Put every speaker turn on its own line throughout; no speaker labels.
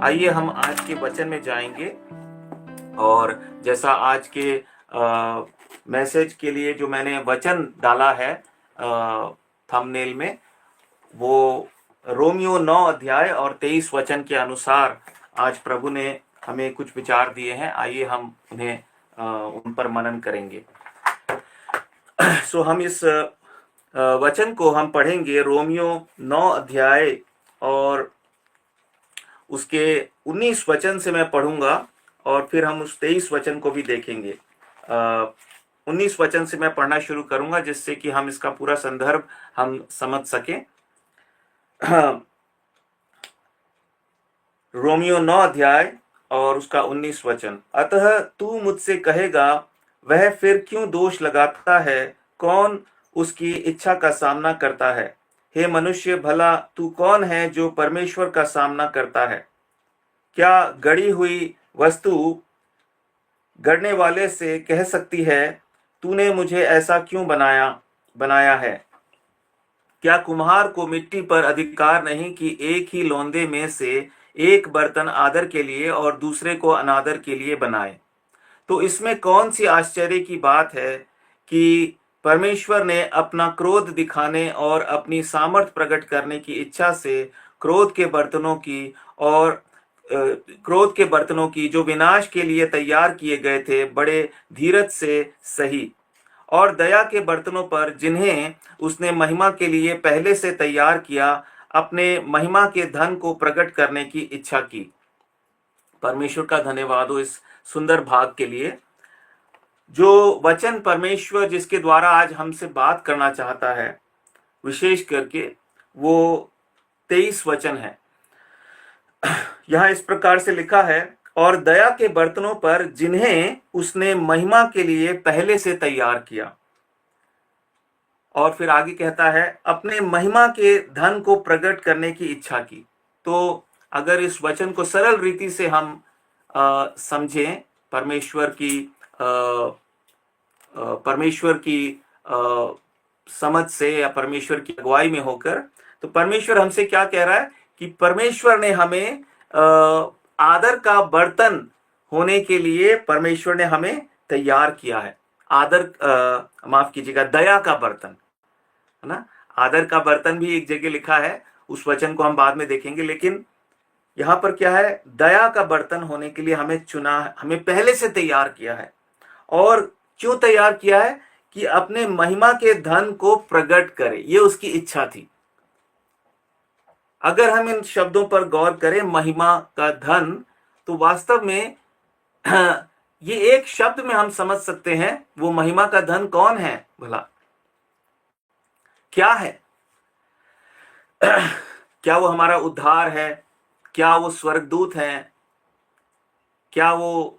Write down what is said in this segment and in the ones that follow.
आइए हम आज के वचन में जाएंगे। और जैसा आज के मैसेज के लिए जो मैंने वचन डाला है थंबनेल में, वो रोमियो 9 अध्याय और 23 वचन के अनुसार आज प्रभु ने हमें कुछ विचार दिए हैं। आइए हम उन्हें उन पर मनन करेंगे। हम इस वचन को हम पढ़ेंगे। रोमियो 9 अध्याय और उसके 19 वचन से मैं पढ़ूंगा और फिर हम उस 23 वचन को भी देखेंगे। 19 वचन से मैं पढ़ना शुरू करूंगा जिससे कि हम इसका पूरा संदर्भ हम समझ सकें। रोमियो 9 अध्याय और उसका 19 वचन। अतः तू मुझसे कहेगा, वह फिर क्यों दोष लगाता है? कौन उसकी इच्छा का सामना करता है? हे मनुष्य, भला तू कौन है जो परमेश्वर का सामना करता है? क्या गढ़ी हुई वस्तु गढ़ने वाले से कह सकती है, तूने मुझे ऐसा क्यों बनाया है? क्या कुम्हार को मिट्टी पर अधिकार नहीं कि एक ही लौंदे में से एक बर्तन आदर के लिए और दूसरे को अनादर के लिए बनाए? तो इसमें कौन सी आश्चर्य की बात है कि परमेश्वर ने अपना क्रोध दिखाने और अपनी सामर्थ प्रकट करने की इच्छा से क्रोध के बर्तनों की जो विनाश के लिए तैयार किए गए थे, बड़े धीरज से सही, और दया के बर्तनों पर जिन्हें उसने महिमा के लिए पहले से तैयार किया, अपने महिमा के धन को प्रकट करने की इच्छा की। परमेश्वर का धन्यवाद हो इस सुंदर भाग के लिए। जो वचन परमेश्वर जिसके द्वारा आज हमसे बात करना चाहता है, विशेष करके वो 23 वचन है। यहां इस प्रकार से लिखा है, और दया के बर्तनों पर जिन्हें उसने महिमा के लिए पहले से तैयार किया। और फिर आगे कहता है, अपने महिमा के धन को प्रकट करने की इच्छा की। तो अगर इस वचन को सरल रीति से हम समझें, परमेश्वर की समझ से या परमेश्वर की अगुवाई में होकर, तो परमेश्वर हमसे क्या कह रहा है कि परमेश्वर ने हमें आदर का बर्तन होने के लिए परमेश्वर ने हमें तैयार किया है। माफ कीजिएगा, दया का बर्तन, है ना। आदर का बर्तन भी एक जगह लिखा है, उस वचन को हम बाद में देखेंगे, लेकिन यहां पर क्या है, दया का बर्तन होने के लिए हमें चुना, हमें पहले से तैयार किया है। और क्यों तैयार किया है? कि अपने महिमा के धन को प्रकट करे, ये उसकी इच्छा थी। अगर हम इन शब्दों पर गौर करें, महिमा का धन, तो वास्तव में ये एक शब्द में हम समझ सकते हैं वो महिमा का धन कौन है भला, क्या है? क्या वो हमारा उद्धार है? क्या वो स्वर्गदूत है? क्या वो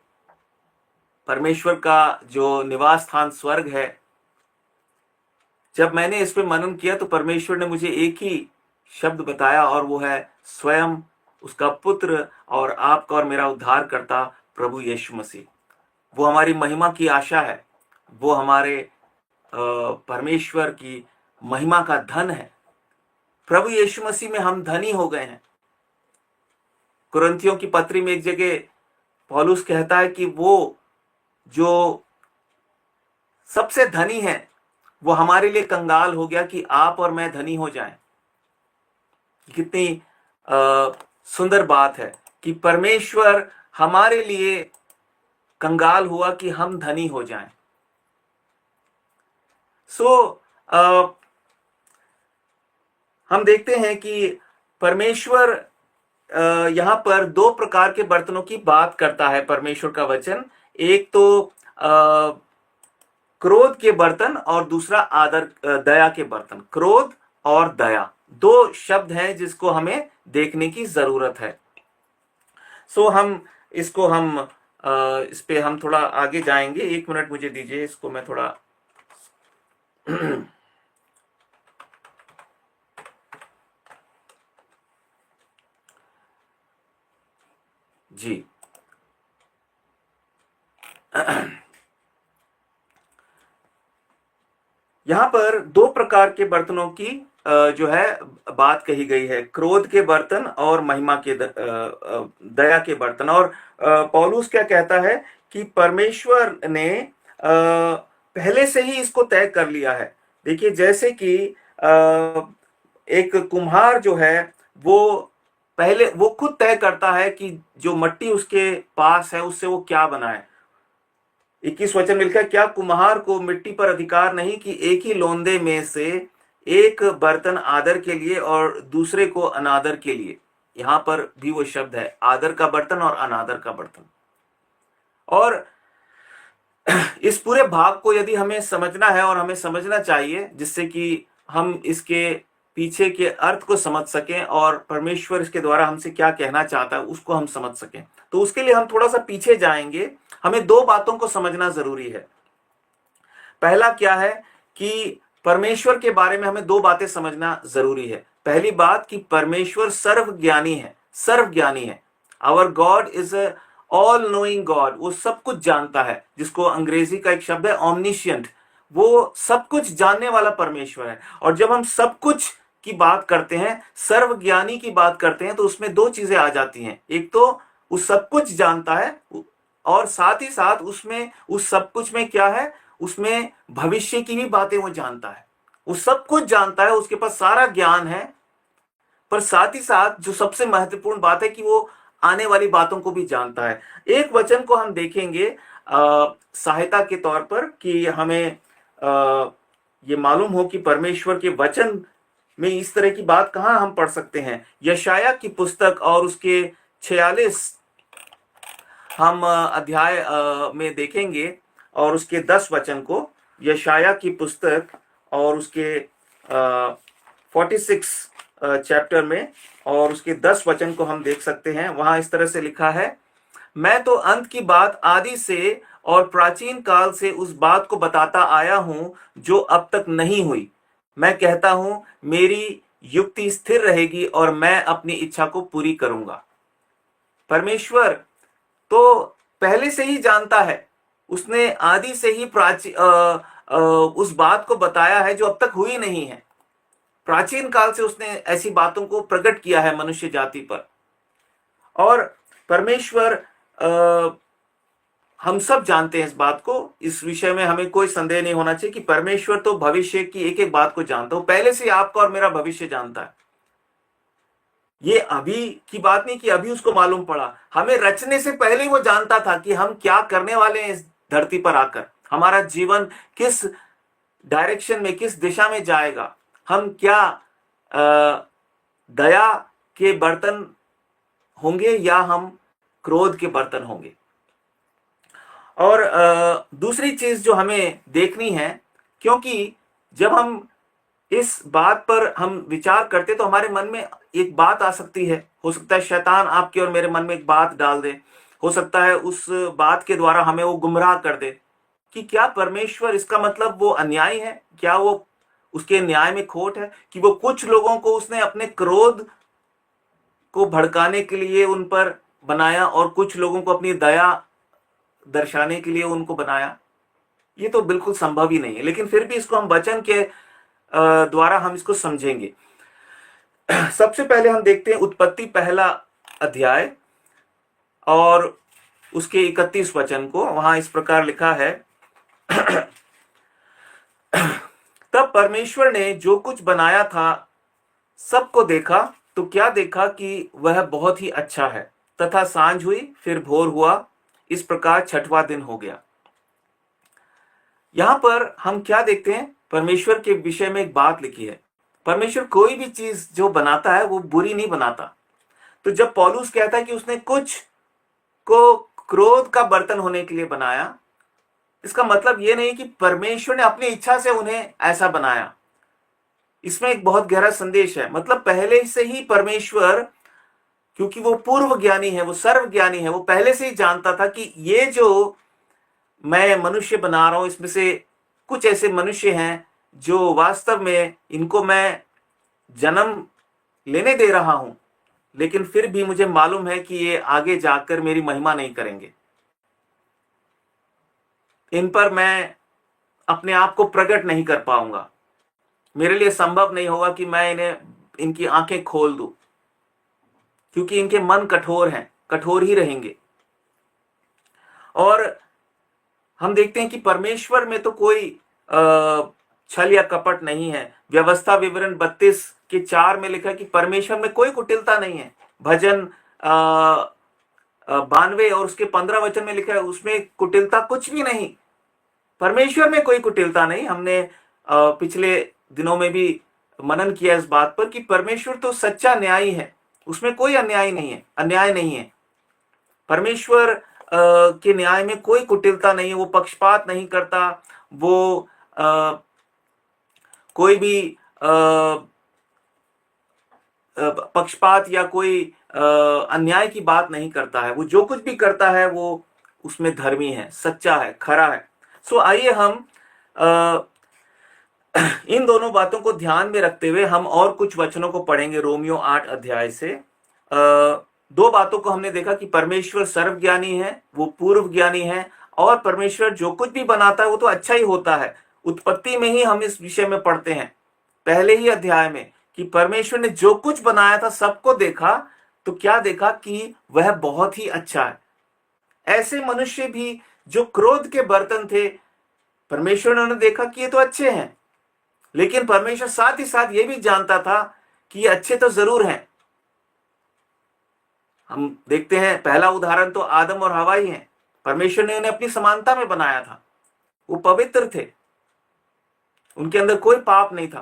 परमेश्वर का जो निवास स्थान स्वर्ग है? जब मैंने इस पे मनन किया तो परमेश्वर ने मुझे एक ही शब्द बताया, और वो है स्वयं उसका पुत्र और आपका और मेरा उद्धार करता प्रभु यीशु मसीह। वो हमारी महिमा की आशा है, वो हमारे परमेश्वर की महिमा का धन है। प्रभु यीशु मसीह में हम धनी हो गए हैं। कुरिन्थियों की पत्री में एक जगह पौलुस कहता है कि वो जो सबसे धनी है वो हमारे लिए कंगाल हो गया कि आप और मैं धनी हो जाएं। कितनी सुंदर बात है कि परमेश्वर हमारे लिए कंगाल हुआ कि हम धनी हो जाएं। हम देखते हैं कि परमेश्वर यहां पर दो प्रकार के बर्तनों की बात करता है परमेश्वर का वचन। एक तो क्रोध के बर्तन और दूसरा दया के बर्तन। क्रोध और दया दो शब्द हैं जिसको हमें देखने की जरूरत है। इस पे हम थोड़ा आगे जाएंगे। 1 मिनट मुझे दीजिए, इसको मैं थोड़ा जी। यहां पर दो प्रकार के बर्तनों की जो है बात कही गई है, क्रोध के बर्तन और महिमा के दया के बर्तन। और पौलुस क्या कहता है कि परमेश्वर ने पहले से ही इसको तय कर लिया है। देखिए, जैसे कि एक कुम्हार जो है वो पहले वो खुद तय करता है कि जो मट्टी उसके पास है उससे वो क्या बनाए। 21 वचन में लिखा है, क्या कुम्हार को मिट्टी पर अधिकार नहीं कि एक ही लोंदे में से एक बर्तन आदर के लिए और दूसरे को अनादर के लिए। यहां पर भी वो शब्द है, आदर का बर्तन और अनादर का बर्तन। और इस पूरे भाग को यदि हमें समझना है और हमें समझना चाहिए, जिससे कि हम इसके पीछे के अर्थ को समझ सकें और परमेश्वर इसके द्वारा हमसे क्या कहना चाहता है उसको हम समझ सकें, तो उसके लिए हम थोड़ा सा पीछे जाएंगे। हमें दो बातों को समझना जरूरी है। पहला क्या है कि परमेश्वर के बारे में हमें दो बातें समझना जरूरी है। पहली बात कि परमेश्वर सर्वज्ञानी है, सर्वज्ञानी है। Our God is a all knowing God, वो सब कुछ जानता है, जिसको अंग्रेजी का एक शब्द है ऑमनिशियंट। वो सब कुछ जानने वाला परमेश्वर है। और जब हम सब कुछ की बात करते हैं, सर्वज्ञानी की बात करते हैं, तो उसमें दो चीजें आ जाती हैं। एक तो वो सब कुछ जानता है, और साथ ही साथ उसमें उस सब कुछ में क्या है, उसमें भविष्य की भी बातें वो जानता है। वो सब कुछ जानता है, उसके पास सारा ज्ञान है। पर साथ ही साथ जो सबसे महत्वपूर्ण बात है कि वो आने वाली बातों को भी जानता है। एक वचन को हम देखेंगे सहायता के तौर पर कि हमें ये मालूम हो कि परमेश्वर के वचन में इस तरह की बात कहाँ हम पढ़ सकते हैं। यशाया की पुस्तक और उसके 46 हम अध्याय में देखेंगे और उसके 10 वचन को। यशाया की पुस्तक और उसके 46 चैप्टर में और उसके 10 वचन को हम देख सकते हैं। वहां इस तरह से लिखा है, मैं तो अंत की बात आदि से और प्राचीन काल से उस बात को बताता आया हूं जो अब तक नहीं हुई। मैं कहता हूं मेरी युक्ति स्थिर रहेगी और मैं अपनी इच्छा को पूरी करूंगा। परमेश्वर तो पहले से ही जानता है, उसने आदि से ही उस बात को बताया है जो अब तक हुई नहीं है। प्राचीन काल से उसने ऐसी बातों को प्रकट किया है मनुष्य जाति पर। और परमेश्वर हम सब जानते हैं इस बात को। इस विषय में हमें कोई संदेह नहीं होना चाहिए कि परमेश्वर तो भविष्य की एक एक बात को जानता है। पहले से आपका और मेरा भविष्य जानता है। ये अभी की बात नहीं कि अभी उसको मालूम पड़ा, हमें रचने से पहले ही वो जानता था कि हम क्या करने वाले हैं इस धरती पर आकर, हमारा जीवन किस डायरेक्शन में, किस दिशा में जाएगा, हम क्या दया के बर्तन होंगे या हम क्रोध के बर्तन होंगे। और दूसरी चीज जो हमें देखनी है, क्योंकि जब हम इस बात पर हम विचार करते तो हमारे मन में एक बात आ सकती है। हो सकता है शैतान आपके और मेरे मन में एक बात डाल दे, हो सकता है उस बात के द्वारा हमें वो गुमराह कर दे कि क्या परमेश्वर, इसका मतलब वो अन्यायी है, क्या वो उसके न्याय में खोट है कि वो कुछ लोगों को उसने अपने क्रोध को भड़काने के लिए उन पर बनाया और कुछ लोगों को अपनी दया दर्शाने के लिए उनको बनाया। ये तो बिल्कुल संभव ही नहीं है, लेकिन फिर भी इसको हम वचन के द्वारा हम इसको समझेंगे। सबसे पहले हम देखते हैं उत्पत्ति पहला अध्याय और उसके 31 वचन को। वहां इस प्रकार लिखा है, तब परमेश्वर ने जो कुछ बनाया था सबको देखा, तो क्या देखा कि वह बहुत ही अच्छा है। तथा सांझ हुई, फिर भोर हुआ, इस प्रकार छठवां दिन हो गया। यहां पर हम क्या देखते हैं, परमेश्वर के विषय में एक बात लिखी है। परमेश्वर कोई भी चीज जो बनाता है वो बुरी नहीं बनाता। तो जब पौलुस कहता है कि उसने कुछ को क्रोध का बर्तन होने के लिए बनाया, इसका मतलब यह नहीं कि परमेश्वर ने अपनी इच्छा से उन्हें ऐसा बनाया। इसमें एक बहुत गहरा संदेश है। मतलब पहले से ही परमेश्वर, क्योंकि वो पूर्व ज्ञानी है, वो सर्व ज्ञानी है, वो पहले से ही जानता था कि ये जो मैं मनुष्य बना रहा हूं इसमें से कुछ ऐसे मनुष्य हैं जो वास्तव में इनको मैं जन्म लेने दे रहा हूं, लेकिन फिर भी मुझे मालूम है कि ये आगे जाकर मेरी महिमा नहीं करेंगे, इन पर मैं अपने आप को प्रकट नहीं कर पाऊंगा। मेरे लिए संभव नहीं होगा कि मैं इनकी आंखें खोल दूं, क्योंकि इनके मन कठोर हैं, कठोर ही रहेंगे। और हम देखते हैं कि परमेश्वर में तो कोई छल या कपट नहीं है। व्यवस्था विवरण 32:4 में लिखा है कि परमेश्वर में कोई कुटिलता नहीं है। भजन 92 और उसके 15 वचन में लिखा है उसमें कुटिलता कुछ भी नहीं। परमेश्वर में कोई कुटिलता नहीं। हमने पिछले दिनों में भी मनन किया इस बात पर कि परमेश्वर तो सच्चा न्यायी है, उसमें कोई अन्याय नहीं है। परमेश्वर के न्याय में कोई कुटिलता नहीं है। वो पक्षपात नहीं करता, वो कोई भी पक्षपात या कोई अन्याय की बात नहीं करता है। वो जो कुछ भी करता है वो उसमें धर्मी है, सच्चा है, खरा है। सो आइए हम इन दोनों बातों को ध्यान में रखते हुए हम और कुछ वचनों को पढ़ेंगे रोमियो 8 अध्याय से। दो बातों को हमने देखा कि परमेश्वर सर्वज्ञानी है, वो पूर्व ज्ञानी है, और परमेश्वर जो कुछ भी बनाता है वो तो अच्छा ही होता है। उत्पत्ति में ही हम इस विषय में पढ़ते हैं, पहले ही अध्याय में, कि परमेश्वर ने जो कुछ बनाया था सबको देखा, तो क्या देखा कि वह बहुत ही अच्छा है। ऐसे मनुष्य भी जो क्रोध के बर्तन थे, परमेश्वर ने देखा कि ये तो अच्छे हैं, लेकिन परमेश्वर साथ ही साथ ये भी जानता था कि ये अच्छे तो जरूर हैं। हम देखते हैं पहला उदाहरण तो आदम और हवा ही है। परमेश्वर ने उन्हें अपनी समानता में बनाया था, वो पवित्र थे, उनके अंदर कोई पाप नहीं था,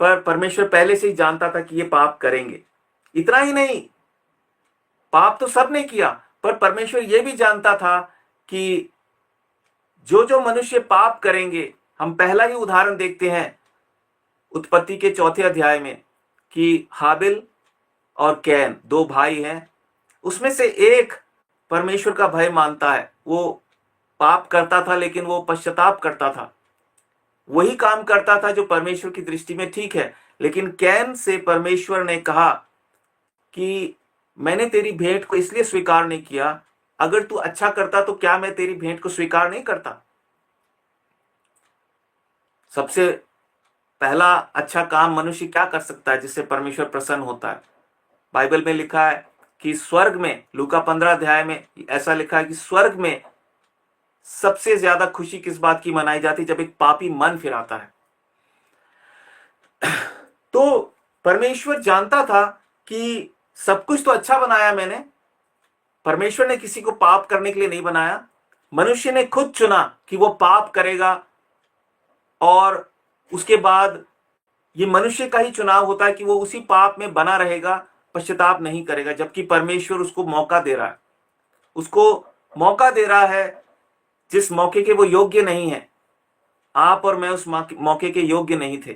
पर परमेश्वर पहले से ही जानता था कि ये पाप करेंगे। इतना ही नहीं, पाप तो सबने किया, पर परमेश्वर ये भी जानता था कि जो जो मनुष्य पाप करेंगे, हम पहला ही उदाहरण देखते हैं उत्पत्ति के 4 अध्याय में कि हाबिल और कैन दो भाई हैं। उसमें से एक परमेश्वर का भय मानता है, वो पाप करता था लेकिन वो पश्चाताप करता था, वही काम करता था जो परमेश्वर की दृष्टि में ठीक है। लेकिन कैन से परमेश्वर ने कहा कि मैंने तेरी भेंट को इसलिए स्वीकार नहीं किया, अगर तू अच्छा करता तो क्या मैं तेरी भेंट को स्वीकार नहीं करता। सबसे पहला अच्छा काम मनुष्य क्या कर सकता है जिससे परमेश्वर प्रसन्न होता है? बाइबल में लिखा है कि स्वर्ग में, लूका 15 अध्याय में ऐसा लिखा है कि स्वर्ग में सबसे ज्यादा खुशी किस बात की मनाई जाती? जब एक पापी मन फिराता है। तो परमेश्वर जानता था कि सब कुछ तो अच्छा बनाया मैंने, परमेश्वर ने किसी को पाप करने के लिए नहीं बनाया। मनुष्य ने खुद चुना कि वो पाप करेगा, और उसके बाद ये मनुष्य का ही चुनाव होता है कि वो उसी पाप में बना रहेगा, पश्चाताप नहीं करेगा, जबकि परमेश्वर उसको मौका दे रहा है, उसको मौका दे रहा है जिस मौके के वो योग्य नहीं है। आप और मैं उस मौके के योग्य नहीं थे।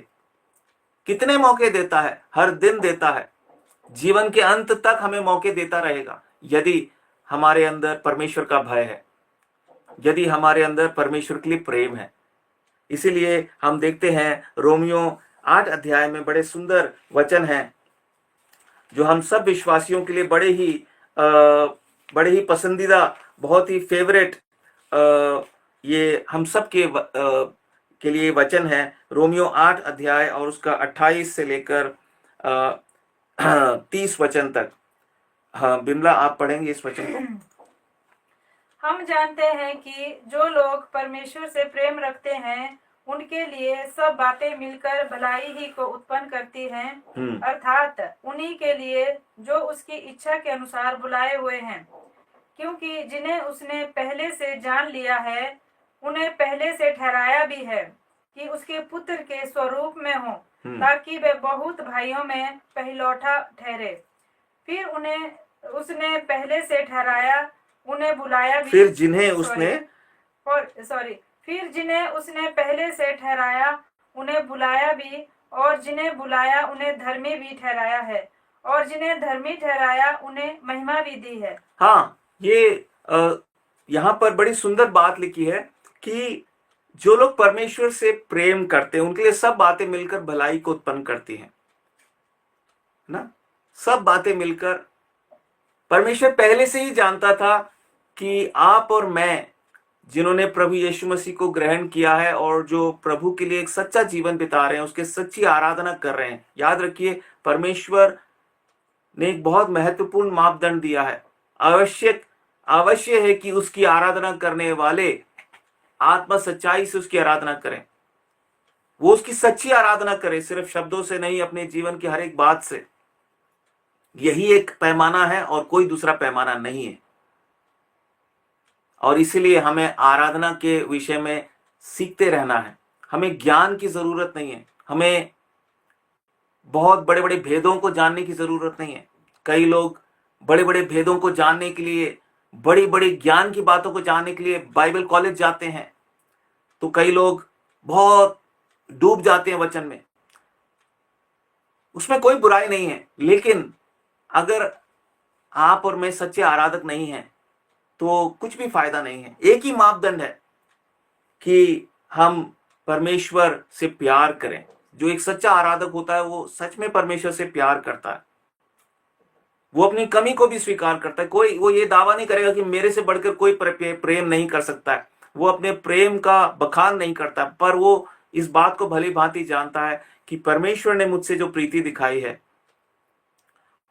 कितने मौके देता है? हर दिन देता है, जीवन के अंत तक हमें मौके देता रहेगा, यदि हमारे अंदर परमेश्वर का भय है, यदि हमारे अंदर परमेश्वर के लिए प्रेम है। इसीलिए हम देखते हैं रोमियो 8 अध्याय में बड़े सुंदर वचन हैं जो हम सब विश्वासियों के लिए बड़े ही पसंदीदा, बहुत ही फेवरेट, ये हम सब के लिए वचन है। रोमियो 8 अध्याय और उसका 28 से लेकर 30 वचन तक। हाँ बिमला, आप पढ़ेंगे इस वचन को।
हम जानते हैं कि जो लोग परमेश्वर से प्रेम रखते हैं उनके लिए सब बातें मिलकर भलाई ही को उत्पन्न करती हैं, अर्थात उन्हीं के लिए जो उसकी इच्छा के अनुसार बुलाए हुए हैं। क्योंकि जिन्हें उसने पहले से जान लिया है उन्हें पहले से ठहराया भी है कि उसके पुत्र के स्वरूप में हो, ताकि वे बहुत भाइयों में पहलौठा ठहरे। फिर उन्हें उसने पहले से ठहराया उन्हें बुलाया भी,
फिर जिन्हें उसने
फिर जिन्हें उसने पहले से ठहराया उन्हें बुलाया भी, और जिन्हें बुलाया उन्हें धर्मी भी ठहराया है, और जिन्हें धर्मी ठहराया उन्हें महिमा भी दी है।
हाँ, ये यहाँ पर बड़ी सुंदर बात लिखी है कि जो लोग परमेश्वर से प्रेम करते हैं उनके लिए सब बातें मिलकर भलाई को उत्पन्न करती हैं ना। सब बातें मिलकर, परमेश्वर पहले से ही जानता था कि आप और मैं जिन्होंने प्रभु यीशु मसीह को ग्रहण किया है और जो प्रभु के लिए एक सच्चा जीवन बिता रहे हैं, उसके सच्ची आराधना कर रहे हैं। याद रखिए, परमेश्वर ने एक बहुत महत्वपूर्ण मापदंड दिया है। अवश्य है कि उसकी आराधना करने वाले आत्मा सच्चाई से उसकी आराधना करें। वो उसकी सच्ची आराधना करें, सिर्फ शब्दों से नहीं, अपने जीवन की हर एक बात से। यही एक पैमाना है और कोई दूसरा पैमाना नहीं है। और इसीलिए हमें आराधना के विषय में सीखते रहना है। हमें ज्ञान की जरूरत नहीं है, हमें बहुत बड़े बड़े भेदों को जानने की जरूरत नहीं है। कई लोग बड़े बड़े भेदों को जानने के लिए, बड़ी बड़ी ज्ञान की बातों को जानने के लिए बाइबल कॉलेज जाते हैं, तो कई लोग बहुत डूब जाते हैं वचन में। उसमें कोई बुराई नहीं है, लेकिन अगर आप और मैं सच्चे आराधक नहीं हैं तो कुछ भी फायदा नहीं है। एक ही मापदंड है कि हम परमेश्वर से प्यार करें। जो एक सच्चा आराधक होता है वो सच में परमेश्वर से प्यार करता है, वो अपनी कमी को भी स्वीकार करता है। वो ये दावा नहीं करेगा कि मेरे से बढ़कर कोई प्रेम नहीं कर सकता है। वो अपने प्रेम का बखान नहीं करता, पर वो इस बात को भली भांति जानता है कि परमेश्वर ने मुझसे जो प्रीति दिखाई है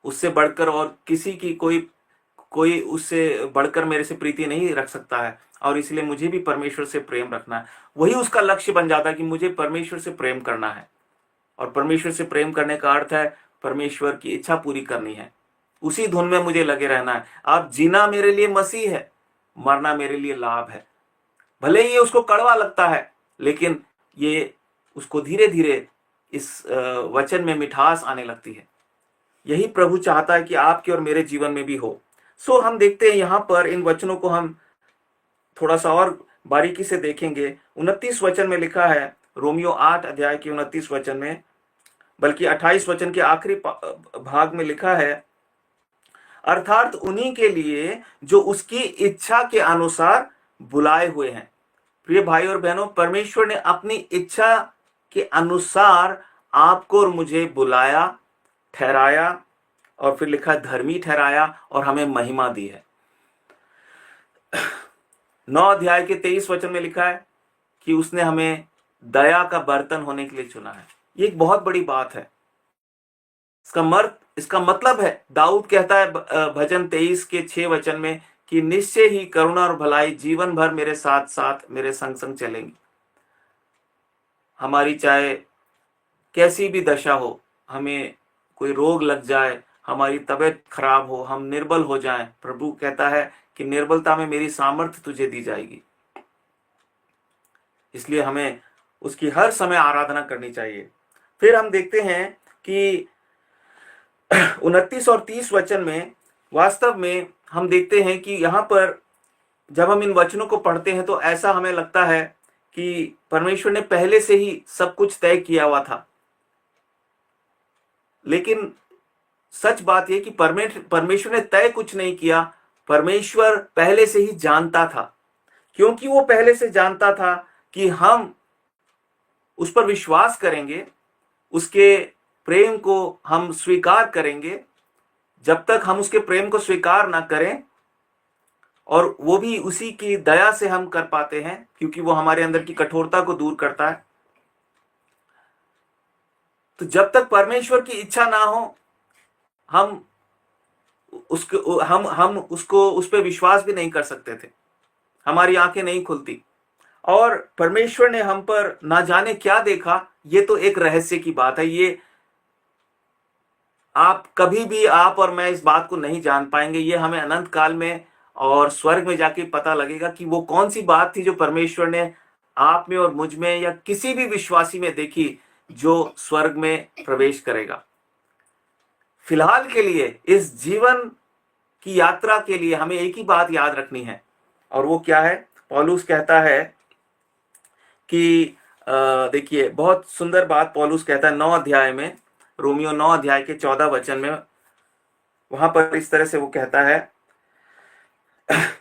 उससे बढ़कर और किसी की कोई उससे बढ़कर मेरे से प्रीति नहीं रख सकता है, और इसलिए मुझे भी परमेश्वर से प्रेम रखना है। वही उसका लक्ष्य बन जाता है कि मुझे परमेश्वर से प्रेम करना है। और परमेश्वर से प्रेम करने का अर्थ है परमेश्वर की इच्छा पूरी करनी है, उसी धुन में मुझे लगे रहना है। अब जीना मेरे लिए मसीह है, मरना मेरे लिए लाभ है। भले ही ये उसको कड़वा लगता है, लेकिन ये उसको धीरे धीरे इस वचन में मिठास आने लगती है। यही प्रभु चाहता है कि आपके और मेरे जीवन में भी हो। सो हम देखते हैं यहाँ पर इन वचनों को हम थोड़ा सा और बारीकी से देखेंगे। 29 वचन में लिखा है, रोमियो 8 अध्याय के 29 वचन में, बल्कि 28 वचन के आखिरी भाग में लिखा है, अर्थात उन्हीं के लिए जो उसकी इच्छा के अनुसार बुलाए हुए हैं। प्रिय भाई और बहनों, परमेश्वर ने अपनी इच्छा के अनुसार आपको और मुझे बुलाया, ठहराया, और फिर लिखा धर्मी ठहराया और हमें महिमा दी है। 9 अध्याय के 23 वचन में लिखा है कि उसने हमें दया का बर्तन होने के लिए चुना है। ये एक बहुत बड़ी बात है। इसका मतलब है, दाऊद कहता है भजन 23 के 6 वचन में कि निश्चय ही करुणा और भलाई जीवन भर मेरे साथ साथ मेरे संग संग चलेंगी। हमारी चाहे कैसी भी दशा हो, हमें कोई रोग लग जाए, हमारी तबीयत खराब हो, हम निर्बल हो जाएं, प्रभु कहता है कि निर्बलता में मेरी सामर्थ्य तुझे दी जाएगी। इसलिए हमें उसकी हर समय आराधना करनी चाहिए। फिर हम देखते हैं कि 29 और 30 वचन में वास्तव में हम देखते हैं कि यहाँ पर जब हम इन वचनों को पढ़ते हैं तो ऐसा हमें लगता है कि परमेश्वर ने पहले से ही सब कुछ तय किया हुआ था। लेकिन सच बात यह कि परमेश्वर ने तय कुछ नहीं किया, परमेश्वर पहले से ही जानता था। क्योंकि वो पहले से जानता था कि हम उस पर विश्वास करेंगे, उसके प्रेम को हम स्वीकार करेंगे। जब तक हम उसके प्रेम को स्वीकार ना करें, और वो भी उसी की दया से हम कर पाते हैं, क्योंकि वो हमारे अंदर की कठोरता को दूर करता है। तो जब तक परमेश्वर की इच्छा ना हो, हम उसको उस पर विश्वास भी नहीं कर सकते थे, हमारी आंखें नहीं खुलती। और परमेश्वर ने हम पर ना जाने क्या देखा, ये तो एक रहस्य की बात है। ये आप कभी भी, आप और मैं इस बात को नहीं जान पाएंगे। ये हमें अनंत काल में और स्वर्ग में जाके पता लगेगा कि वो कौन सी बात थी जो परमेश्वर ने आप में और मुझ में या किसी भी विश्वासी में देखी जो स्वर्ग में प्रवेश करेगा। फिलहाल के लिए, इस जीवन की यात्रा के लिए हमें एक ही बात याद रखनी है, और वो क्या है? पौलुस कहता है कि देखिए, बहुत सुंदर बात पौलुस कहता है 9 अध्याय में, रोमियो 9 अध्याय के 14 वचन में। वहां पर इस तरह से वो कहता है,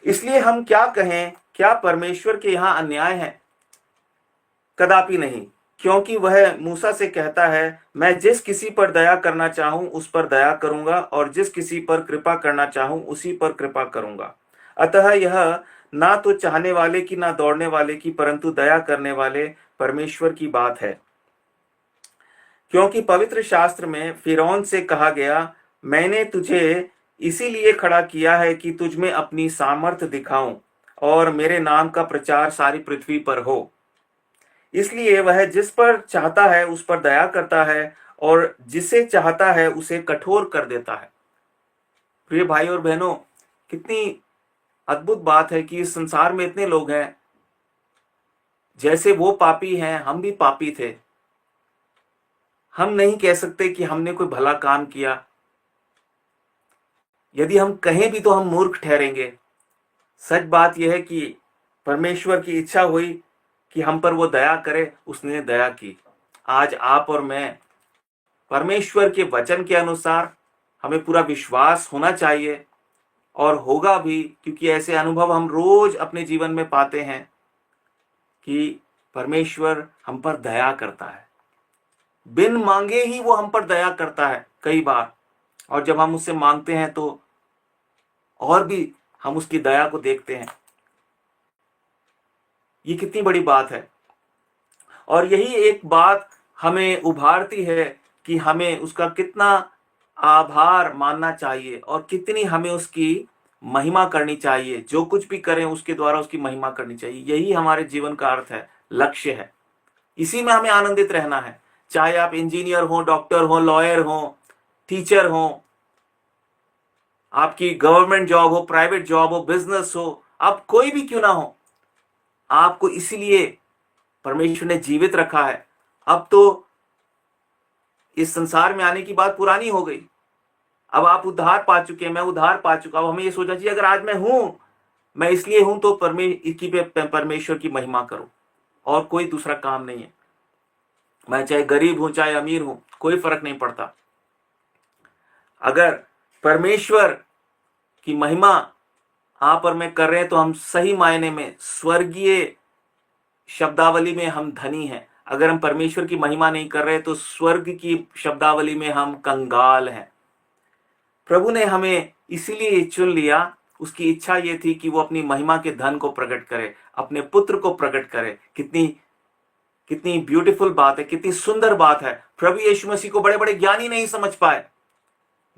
इसलिए हम क्या कहें, क्या परमेश्वर के यहां अन्याय है? कदापि नहीं, क्योंकि वह मूसा से कहता है, मैं जिस किसी पर दया करना चाहूं उस पर दया करूंगा, और जिस किसी पर कृपा करना चाहूं उसी पर कृपा करूंगा। अतः यह ना तो चाहने वाले की ना दौड़ने वाले की, परंतु दया करने वाले परमेश्वर की बात है। क्योंकि पवित्र शास्त्र में फिरौन से कहा गया, मैंने तुझे इसीलिए खड़ा किया है कि तुझ में अपनी सामर्थ्य दिखाऊं और मेरे नाम का प्रचार सारी पृथ्वी पर हो। इसलिए वह जिस पर चाहता है उस पर दया करता है और जिसे चाहता है उसे कठोर कर देता है। प्रिय भाई और बहनों, कितनी अद्भुत बात है कि इस संसार में इतने लोग हैं, जैसे वो पापी हैं हम भी पापी थे। हम नहीं कह सकते कि हमने कोई भला काम किया। यदि हम कहें भी तो हम मूर्ख ठहरेंगे। सच बात यह है कि परमेश्वर की इच्छा हुई कि हम पर वो दया करे, उसने दया की। आज आप और मैं परमेश्वर के वचन के अनुसार हमें पूरा विश्वास होना चाहिए, और होगा भी, क्योंकि ऐसे अनुभव हम रोज अपने जीवन में पाते हैं कि परमेश्वर हम पर दया करता है। बिन मांगे ही वो हम पर दया करता है कई बार, और जब हम उससे मांगते हैं तो और भी हम उसकी दया को देखते हैं। ये कितनी बड़ी बात है। और यही एक बात हमें उभारती है कि हमें उसका कितना आभार मानना चाहिए और कितनी हमें उसकी महिमा करनी चाहिए। जो कुछ भी करें उसके द्वारा उसकी महिमा करनी चाहिए। यही हमारे जीवन का अर्थ है, लक्ष्य है। इसी में हमें आनंदित रहना है। चाहे आप इंजीनियर हो, डॉक्टर हो, लॉयर हो, टीचर हो, आपकी गवर्नमेंट जॉब हो, प्राइवेट जॉब हो, बिजनेस हो, आप कोई भी क्यों ना हो, आपको इसीलिए परमेश्वर ने जीवित रखा है। अब तो इस संसार में आने की बात पुरानी हो गई। अब आप उद्धार पा चुके हैं, मैं उद्धार पा चुका हूं। हमें ये सोचना चाहिए, अगर आज मैं हूं, मैं इसलिए हूं तो परमेश्वर की महिमा करूं, और कोई दूसरा काम नहीं है। मैं चाहे गरीब हूं चाहे अमीर हूं, कोई फर्क नहीं पड़ता। अगर परमेश्वर की महिमा आप और मैं कर रहे हैं तो हम सही मायने में स्वर्गीय शब्दावली में हम धनी हैं। अगर हम परमेश्वर की महिमा नहीं कर रहे तो स्वर्ग की शब्दावली में हम कंगाल हैं। प्रभु ने हमें इसीलिए चुन लिया। उसकी इच्छा ये थी कि वो अपनी महिमा के धन को प्रकट करे, अपने पुत्र को प्रकट करे। कितनी कितनी ब्यूटीफुल बात है, कितनी सुंदर बात है। प्रभु यीशु मसीह को बड़े बड़े ज्ञानी नहीं समझ पाए,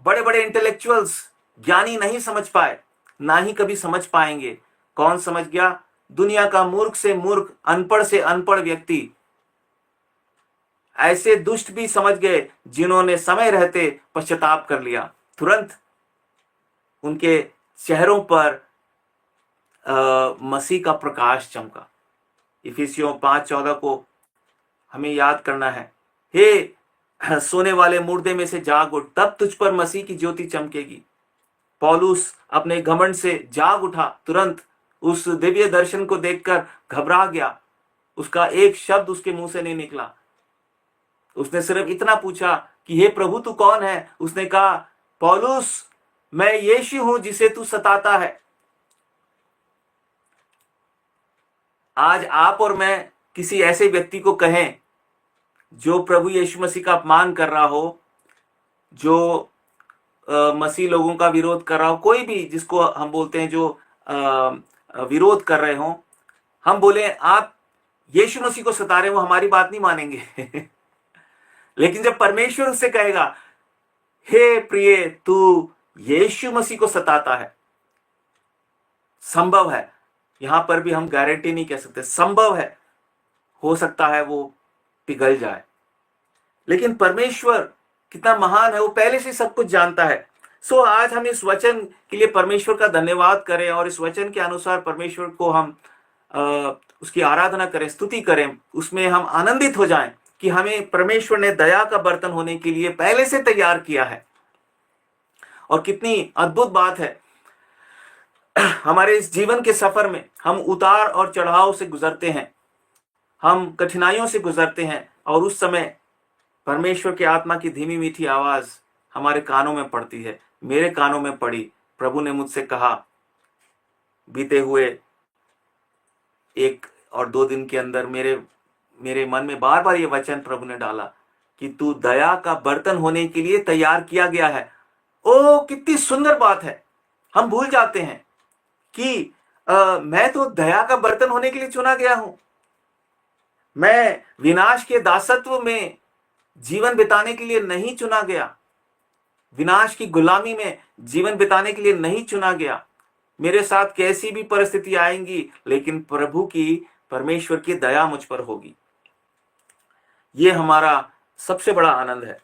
बड़े बड़े इंटेलेक्चुअल्स ज्ञानी नहीं समझ पाए, ना ही कभी समझ पाएंगे। कौन समझ गया? दुनिया का मूर्ख से मूर्ख, अनपढ़ से अनपढ़ व्यक्ति, ऐसे दुष्ट भी समझ गए जिन्होंने समय रहते पश्चाताप कर लिया। तुरंत उनके चेहरों पर मसीह का प्रकाश चमका। इफिसियों 5:14 को हमें याद करना है, हे सोने वाले मुर्दे में से जाग उठ, तब तुझ पर मसीह की ज्योति चमकेगी। पौलुस अपने घमंड से जाग उठा, तुरंत उस दिव्य दर्शन को देखकर घबरा गया। उसका एक शब्द उसके मुंह से नहीं निकला। उसने सिर्फ इतना पूछा कि हे प्रभु तू कौन है? उसने कहा, पौलुस मैं यीशु हूं जिसे तू सताता है। आज आप और मैं किसी ऐसे व्यक्ति को कहें जो प्रभु यीशु मसीह का अपमान कर रहा हो, जो मसीह लोगों का विरोध कर रहा हो, कोई भी जिसको हम बोलते हैं जो विरोध कर रहे हो, हम बोले आप यीशु मसीह को सता रहे हो, हमारी बात नहीं मानेंगे। लेकिन जब परमेश्वर उससे कहेगा, हे प्रिय तू यीशु मसीह को सताता है, संभव है, यहां पर भी हम गारंटी नहीं कह सकते, संभव है, हो सकता है वो पिघल जाए। लेकिन परमेश्वर कितना महान है, वो पहले से सब कुछ जानता है। सो आज हम इस वचन के लिए परमेश्वर का धन्यवाद करें और इस वचन के अनुसार परमेश्वर को हम उसकी आराधना करें, स्तुति करें, उसमें हम आनंदित हो जाएं कि हमें परमेश्वर ने दया का बर्तन होने के लिए पहले से तैयार किया है। और कितनी अद्भुत बात है, हमारे इस जीवन के सफर में हम उतार और चढ़ाव से गुजरते हैं, हम कठिनाइयों से गुजरते हैं, और उस समय परमेश्वर के आत्मा की धीमी मीठी आवाज हमारे कानों में पड़ती है। मेरे कानों में पड़ी। प्रभु ने मुझसे कहा, बीते हुए 1 और 2 दिन के अंदर मेरे मन में बार बार ये वचन प्रभु ने डाला कि तू दया का बर्तन होने के लिए तैयार किया गया है। ओ कितनी सुंदर बात है। हम भूल जाते हैं कि मैं तो दया का बर्तन होने के लिए चुना गया हूं, मैं विनाश के दासत्व में जीवन बिताने के लिए नहीं चुना गया, विनाश की गुलामी में जीवन बिताने के लिए नहीं चुना गया। मेरे साथ कैसी भी परिस्थिति आएंगी, लेकिन प्रभु की, परमेश्वर की दया मुझ पर होगी। ये हमारा सबसे बड़ा आनंद है।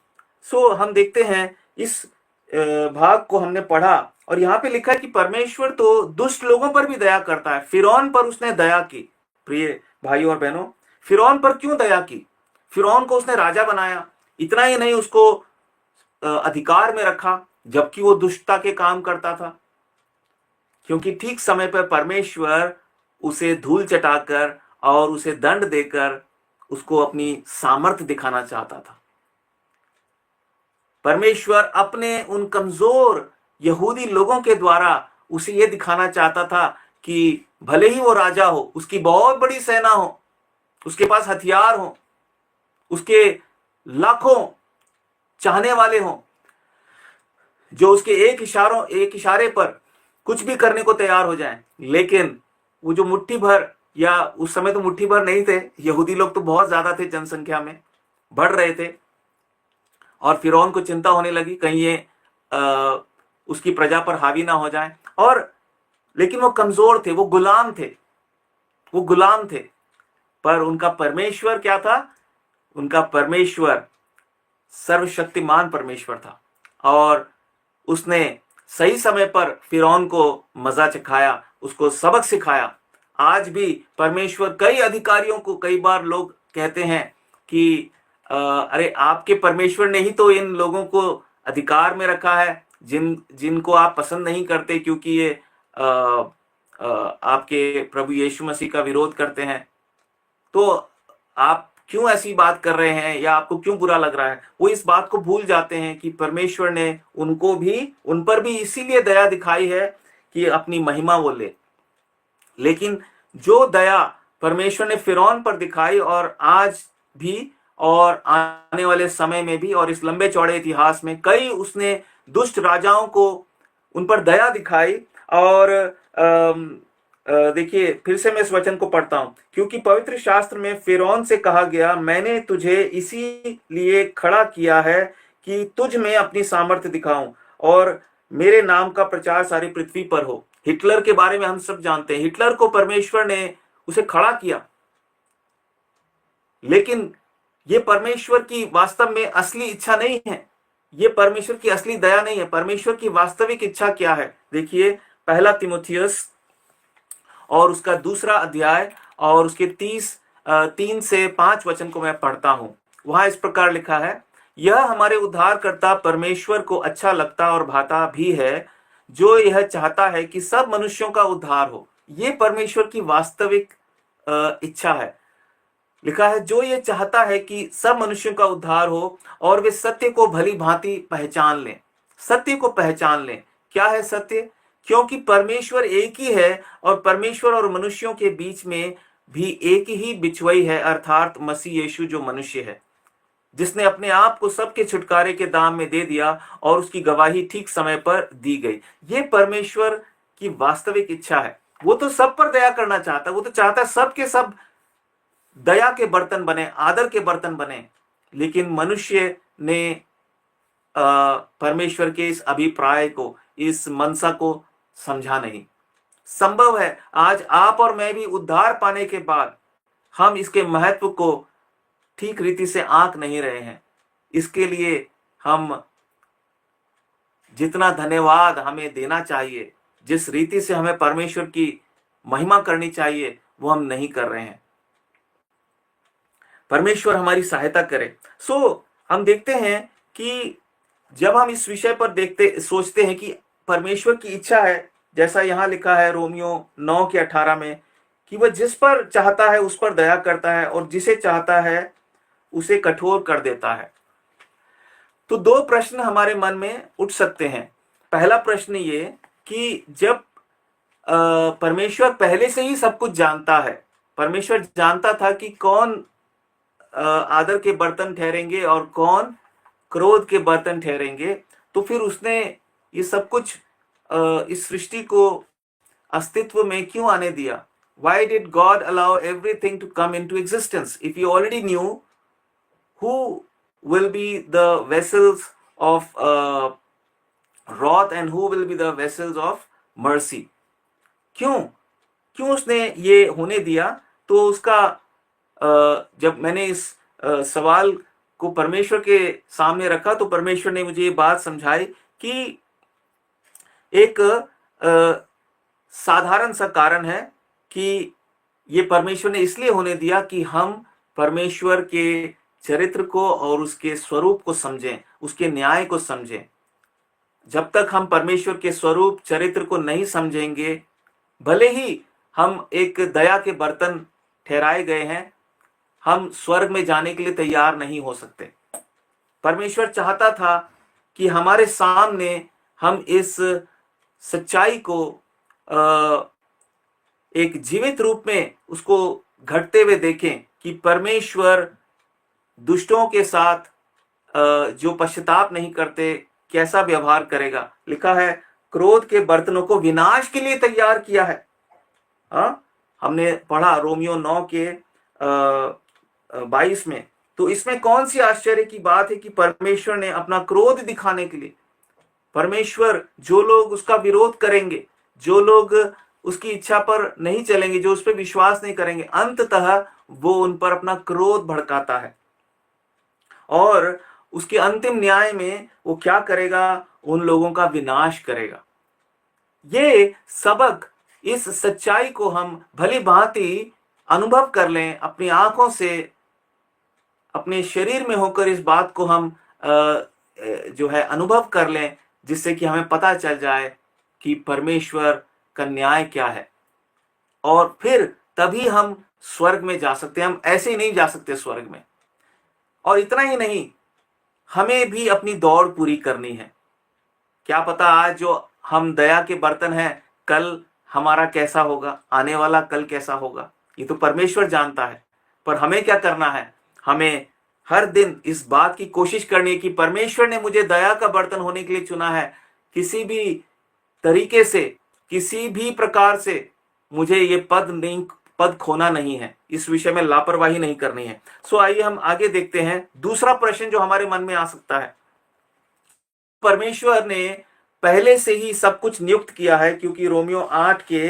सो हम देखते हैं इस भाग को हमने पढ़ा, और यहाँ पे लिखा है कि परमेश्वर तो दुष्ट लोगों पर भी दया करता है। फिरौन पर उसने दया की। प्रिय भाइयों और बहनों, फिरौन पर क्यों दया की? फिरौन को उसने राजा बनाया, इतना ही नहीं उसको अधिकार में रखा, जबकि वो दुष्टता के काम करता था, क्योंकि ठीक समय पर परमेश्वर उसे धूल चटाकर और उसे दंड देकर उसको अपनी सामर्थ्य दिखाना चाहता था। परमेश्वर अपने उन कमजोर यहूदी लोगों के द्वारा उसे यह दिखाना चाहता था कि भले ही वो राजा हो, उसकी बहुत बड़ी सेना हो, उसके पास हथियार हो, उसके लाखों चाहने वाले हों, जो उसके एक इशारे पर कुछ भी करने को तैयार हो जाएं, लेकिन वो जो मुट्ठी भर, या उस समय तो मुट्ठी भर नहीं थे, यहूदी लोग तो बहुत ज्यादा थे, जनसंख्या में बढ़ रहे थे, और फिरौन को चिंता होने लगी कहीं ये उसकी प्रजा पर हावी ना हो जाए। और लेकिन वो कमजोर थे, वो गुलाम थे, पर उनका परमेश्वर क्या था? उनका परमेश्वर सर्वशक्तिमान परमेश्वर था, और उसने सही समय पर फिरौन को मजा चखाया, उसको सबक सिखाया। आज भी परमेश्वर कई अधिकारियों को, कई बार लोग कहते हैं कि अरे आपके परमेश्वर ने ही तो इन लोगों को अधिकार में रखा है, जिनको आप पसंद नहीं करते, क्योंकि ये आपके प्रभु यीशु मसीह का विरोध करते हैं, तो आप क्यों ऐसी बात कर रहे हैं, या आपको क्यों बुरा लग रहा है? वो इस बात को भूल जाते हैं कि परमेश्वर ने उन पर भी इसीलिए दया दिखाई है कि अपनी महिमा वो ले। लेकिन जो दया परमेश्वर ने फिरौन पर दिखाई, और आज भी और आने वाले समय में भी, और इस लंबे चौड़े इतिहास में कई उसने दुष्ट राजाओं को उन पर दया दिखाई। और देखिए, फिर से मैं इस वचन को पढ़ता हूं, क्योंकि पवित्र शास्त्र में फिरौन से कहा गया, मैंने तुझे इसीलिए खड़ा किया है कि तुझ में अपनी सामर्थ्य दिखाऊं और मेरे नाम का प्रचार सारी पृथ्वी पर हो। हिटलर के बारे में हम सब जानते हैं, हिटलर को परमेश्वर ने उसे खड़ा किया, लेकिन ये परमेश्वर की वास्तव में असली इच्छा नहीं है, ये परमेश्वर की असली दया नहीं है। परमेश्वर की वास्तविक इच्छा क्या है? देखिए, पहला तीमुथियुस और उसका 2 अध्याय और उसके 3 से 5 वचन को मैं पढ़ता हूं। वहां इस प्रकार लिखा है, यह हमारे उद्धारकर्ता परमेश्वर को अच्छा लगता और भाता भी है, जो यह चाहता है कि सब मनुष्यों का उद्धार हो। ये परमेश्वर की वास्तविक इच्छा है। लिखा है, जो ये चाहता है कि सब मनुष्यों का उद्धार हो और वे सत्य को भली भांति पहचान लें। सत्य को पहचान लें। क्या है सत्य? क्योंकि परमेश्वर एक ही है, और परमेश्वर और मनुष्यों के बीच में भी एक ही बिचवई है, अर्थात मसीह यीशु, जो मनुष्य है, जिसने अपने आप को सबके छुटकारे के दाम में दे दिया, और उसकी गवाही ठीक समय पर दी गई। ये परमेश्वर की वास्तविक इच्छा है। वो तो सब पर दया करना चाहता है, वो तो चाहता है सब के सब दया के बर्तन बने, आदर के बर्तन बने, लेकिन मनुष्य ने परमेश्वर के इस अभिप्राय को, इस मनसा को समझा नहीं। संभव है आज आप और मैं भी उद्धार पाने के बाद हम इसके महत्व को ठीक रीति से आंक नहीं रहे हैं। इसके लिए हम जितना धन्यवाद हमें देना चाहिए, जिस रीति से हमें परमेश्वर की महिमा करनी चाहिए, वो हम नहीं कर रहे हैं। परमेश्वर हमारी सहायता करे। हम देखते हैं कि जब हम इस विषय पर सोचते हैं कि परमेश्वर की इच्छा है, जैसा यहां लिखा है रोमियो 9 के 18 में, कि वह जिस पर चाहता है उस पर दया करता है, और जिसे चाहता है उसे कठोर कर देता है। तो 2 प्रश्न हमारे मन में उठ सकते हैं। पहला प्रश्न ये कि जब परमेश्वर पहले से ही सब कुछ जानता है, परमेश्वर जानता था कि कौन आदर के बर्तन ठहरेंगे और कौन क्रोध के बर्तन ठहरेंगे, तो फिर उसने ये सब कुछ इस सृष्टि को अस्तित्व में क्यों आने दिया? Why did God allow everything to come into existence? If He already knew who will be the vessels of wrath and who will be the vessels of mercy. क्यों उसने ये होने दिया? तो उसका जब मैंने इस सवाल को परमेश्वर के सामने रखा तो परमेश्वर ने मुझे ये बात समझाई कि एक साधारण सा कारण है कि ये परमेश्वर ने इसलिए होने दिया कि हम परमेश्वर के चरित्र को और उसके स्वरूप को समझें, उसके न्याय को समझें। जब तक हम परमेश्वर के स्वरूप चरित्र को नहीं समझेंगे, भले ही हम एक दया के बर्तन ठहराए गए हैं, हम स्वर्ग में जाने के लिए तैयार नहीं हो सकते। परमेश्वर चाहता था कि हमारे सामने हम इस सच्चाई को एक जीवित रूप में उसको घटते हुए देखें कि परमेश्वर दुष्टों के साथ जो पश्चाताप नहीं करते कैसा व्यवहार करेगा। लिखा है क्रोध के बर्तनों को विनाश के लिए तैयार किया है। हमने पढ़ा रोमियो 9 के 22 में। तो इसमें कौन सी आश्चर्य की बात है कि परमेश्वर ने अपना क्रोध दिखाने के लिए, परमेश्वर जो लोग उसका विरोध करेंगे, जो लोग उसकी इच्छा पर नहीं चलेंगे, जो उस पर विश्वास नहीं करेंगे, अंततः वो उन पर अपना क्रोध भड़काता है और उसके अंतिम न्याय में वो क्या करेगा? उन लोगों का विनाश करेगा। ये सबक, इस सच्चाई को हम भली भांति अनुभव कर लें, अपनी आंखों से, अपने शरीर में होकर इस बात को हम जो है अनुभव कर लें, जिससे कि हमें पता चल जाए कि परमेश्वर का न्याय क्या है। और फिर तभी हम स्वर्ग में जा सकते हैं। हम ऐसे ही नहीं जा सकते स्वर्ग में। और इतना ही नहीं, हमें भी अपनी दौड़ पूरी करनी है। क्या पता आज जो हम दया के बर्तन हैं, कल हमारा कैसा होगा, आने वाला कल कैसा होगा, ये तो परमेश्वर जानता है। पर हमें क्या करना है? हमें हर दिन इस बात की कोशिश करनी है कि परमेश्वर ने मुझे दया का बर्तन होने के लिए चुना है। किसी भी तरीके से, किसी भी प्रकार से मुझे ये पद खोना नहीं है, इस विषय में लापरवाही नहीं करनी है। सो आइए हम आगे देखते हैं। दूसरा प्रश्न जो हमारे मन में आ सकता है, परमेश्वर ने पहले से ही सब कुछ नियुक्त किया है, क्योंकि रोमियो 8 के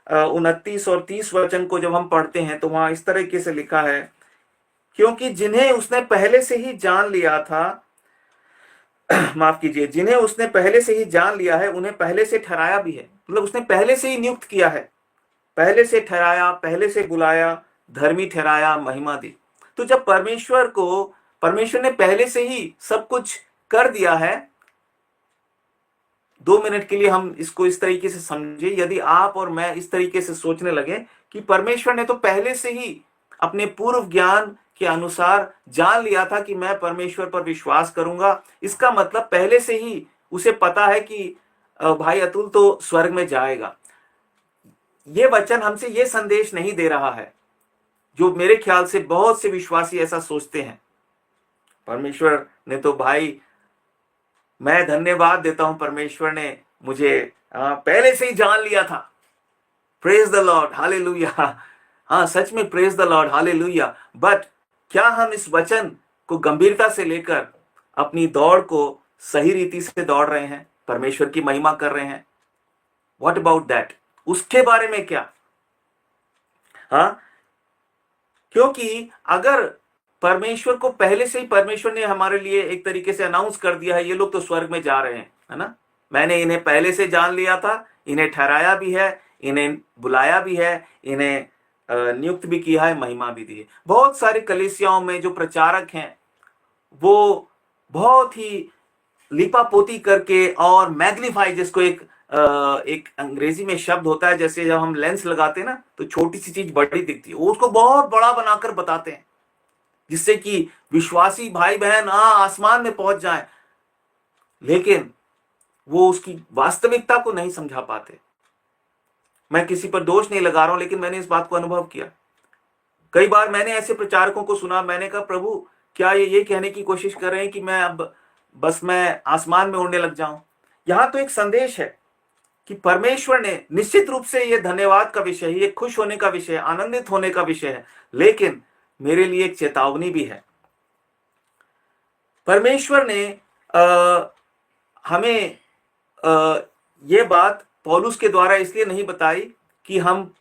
29 और 30 वचन को जब हम पढ़ते हैं तो वहां इस तरीके से लिखा है, क्योंकि जिन्हें उसने पहले से ही जान लिया था माफ कीजिए, जिन्हें उसने पहले से ही जान लिया है उन्हें पहले से ठहराया भी है। मतलब उसने पहले से ही नियुक्त किया है, पहले से ठहराया, पहले से बुलाया, धर्मी ठहराया, महिमा दी। तो जब परमेश्वर ने पहले से ही सब कुछ कर दिया है, 2 मिनट के लिए हम इसको इस तरीके से समझे। यदि आप और मैं इस तरीके से सोचने लगे कि परमेश्वर ने तो पहले से ही अपने पूर्व ज्ञान के अनुसार जान लिया था कि मैं परमेश्वर पर विश्वास करूंगा, इसका मतलब पहले से ही उसे पता है कि भाई अतुल तो स्वर्ग में जाएगा। ये वचन हमसे ये संदेश नहीं दे रहा है, जो मेरे ख्याल से बहुत से विश्वासी ऐसा सोचते हैं। परमेश्वर ने तो भाई, मैं धन्यवाद देता हूं, परमेश्वर ने मुझे पहले से ही जान लिया था। Praise the Lord, hallelujah. हाँ, सच में praise the Lord, hallelujah. But क्या हम इस वचन को गंभीरता से लेकर अपनी दौड़ को सही रीति से दौड़ रहे हैं, परमेश्वर की महिमा कर रहे हैं? What about that? उसके बारे में क्या? हाँ, क्योंकि अगर परमेश्वर को पहले से ही परमेश्वर ने हमारे लिए एक तरीके से अनाउंस कर दिया है, ये लोग तो स्वर्ग में जा रहे हैं, है ना, मैंने इन्हें पहले से जान लिया था, इन्हें ठहराया भी है, इन्हें बुलाया भी है, इन्हें नियुक्त भी किया है, महिमा भी दी है। बहुत सारे कलीसियाओं में जो प्रचारक हैं वो बहुत ही लिपापोती करके और मैग्नीफाई, जिसको एक अंग्रेजी में शब्द होता है, जैसे जब हम लेंस लगाते हैं ना तो छोटी सी चीज बड़ी दिखती है, वो उसको बहुत बड़ा बनाकर बताते हैं, जिससे कि विश्वासी भाई बहन आसमान में पहुंच जाएं, लेकिन वो उसकी वास्तविकता को नहीं समझा पाते। मैं किसी पर दोष नहीं लगा रहा हूं, लेकिन मैंने इस बात को अनुभव किया। कई बार मैंने ऐसे प्रचारकों को सुना, मैंने कहा प्रभु क्या ये कहने की कोशिश कर रहे हैं कि मैं अब बस मैं आसमान में उड़ने लग जाऊं? यहां तो एक संदेश है कि परमेश्वर ने, निश्चित रूप से ये धन्यवाद का विषय है, ये खुश होने का विषय है, आनंदित होने का विषय है, लेकिन मेरे लिए एक चेतावनी भी है। परमेश्वर ने हमें ये बात पौलुस के द्वारा इसलिए नहीं बताई कि हम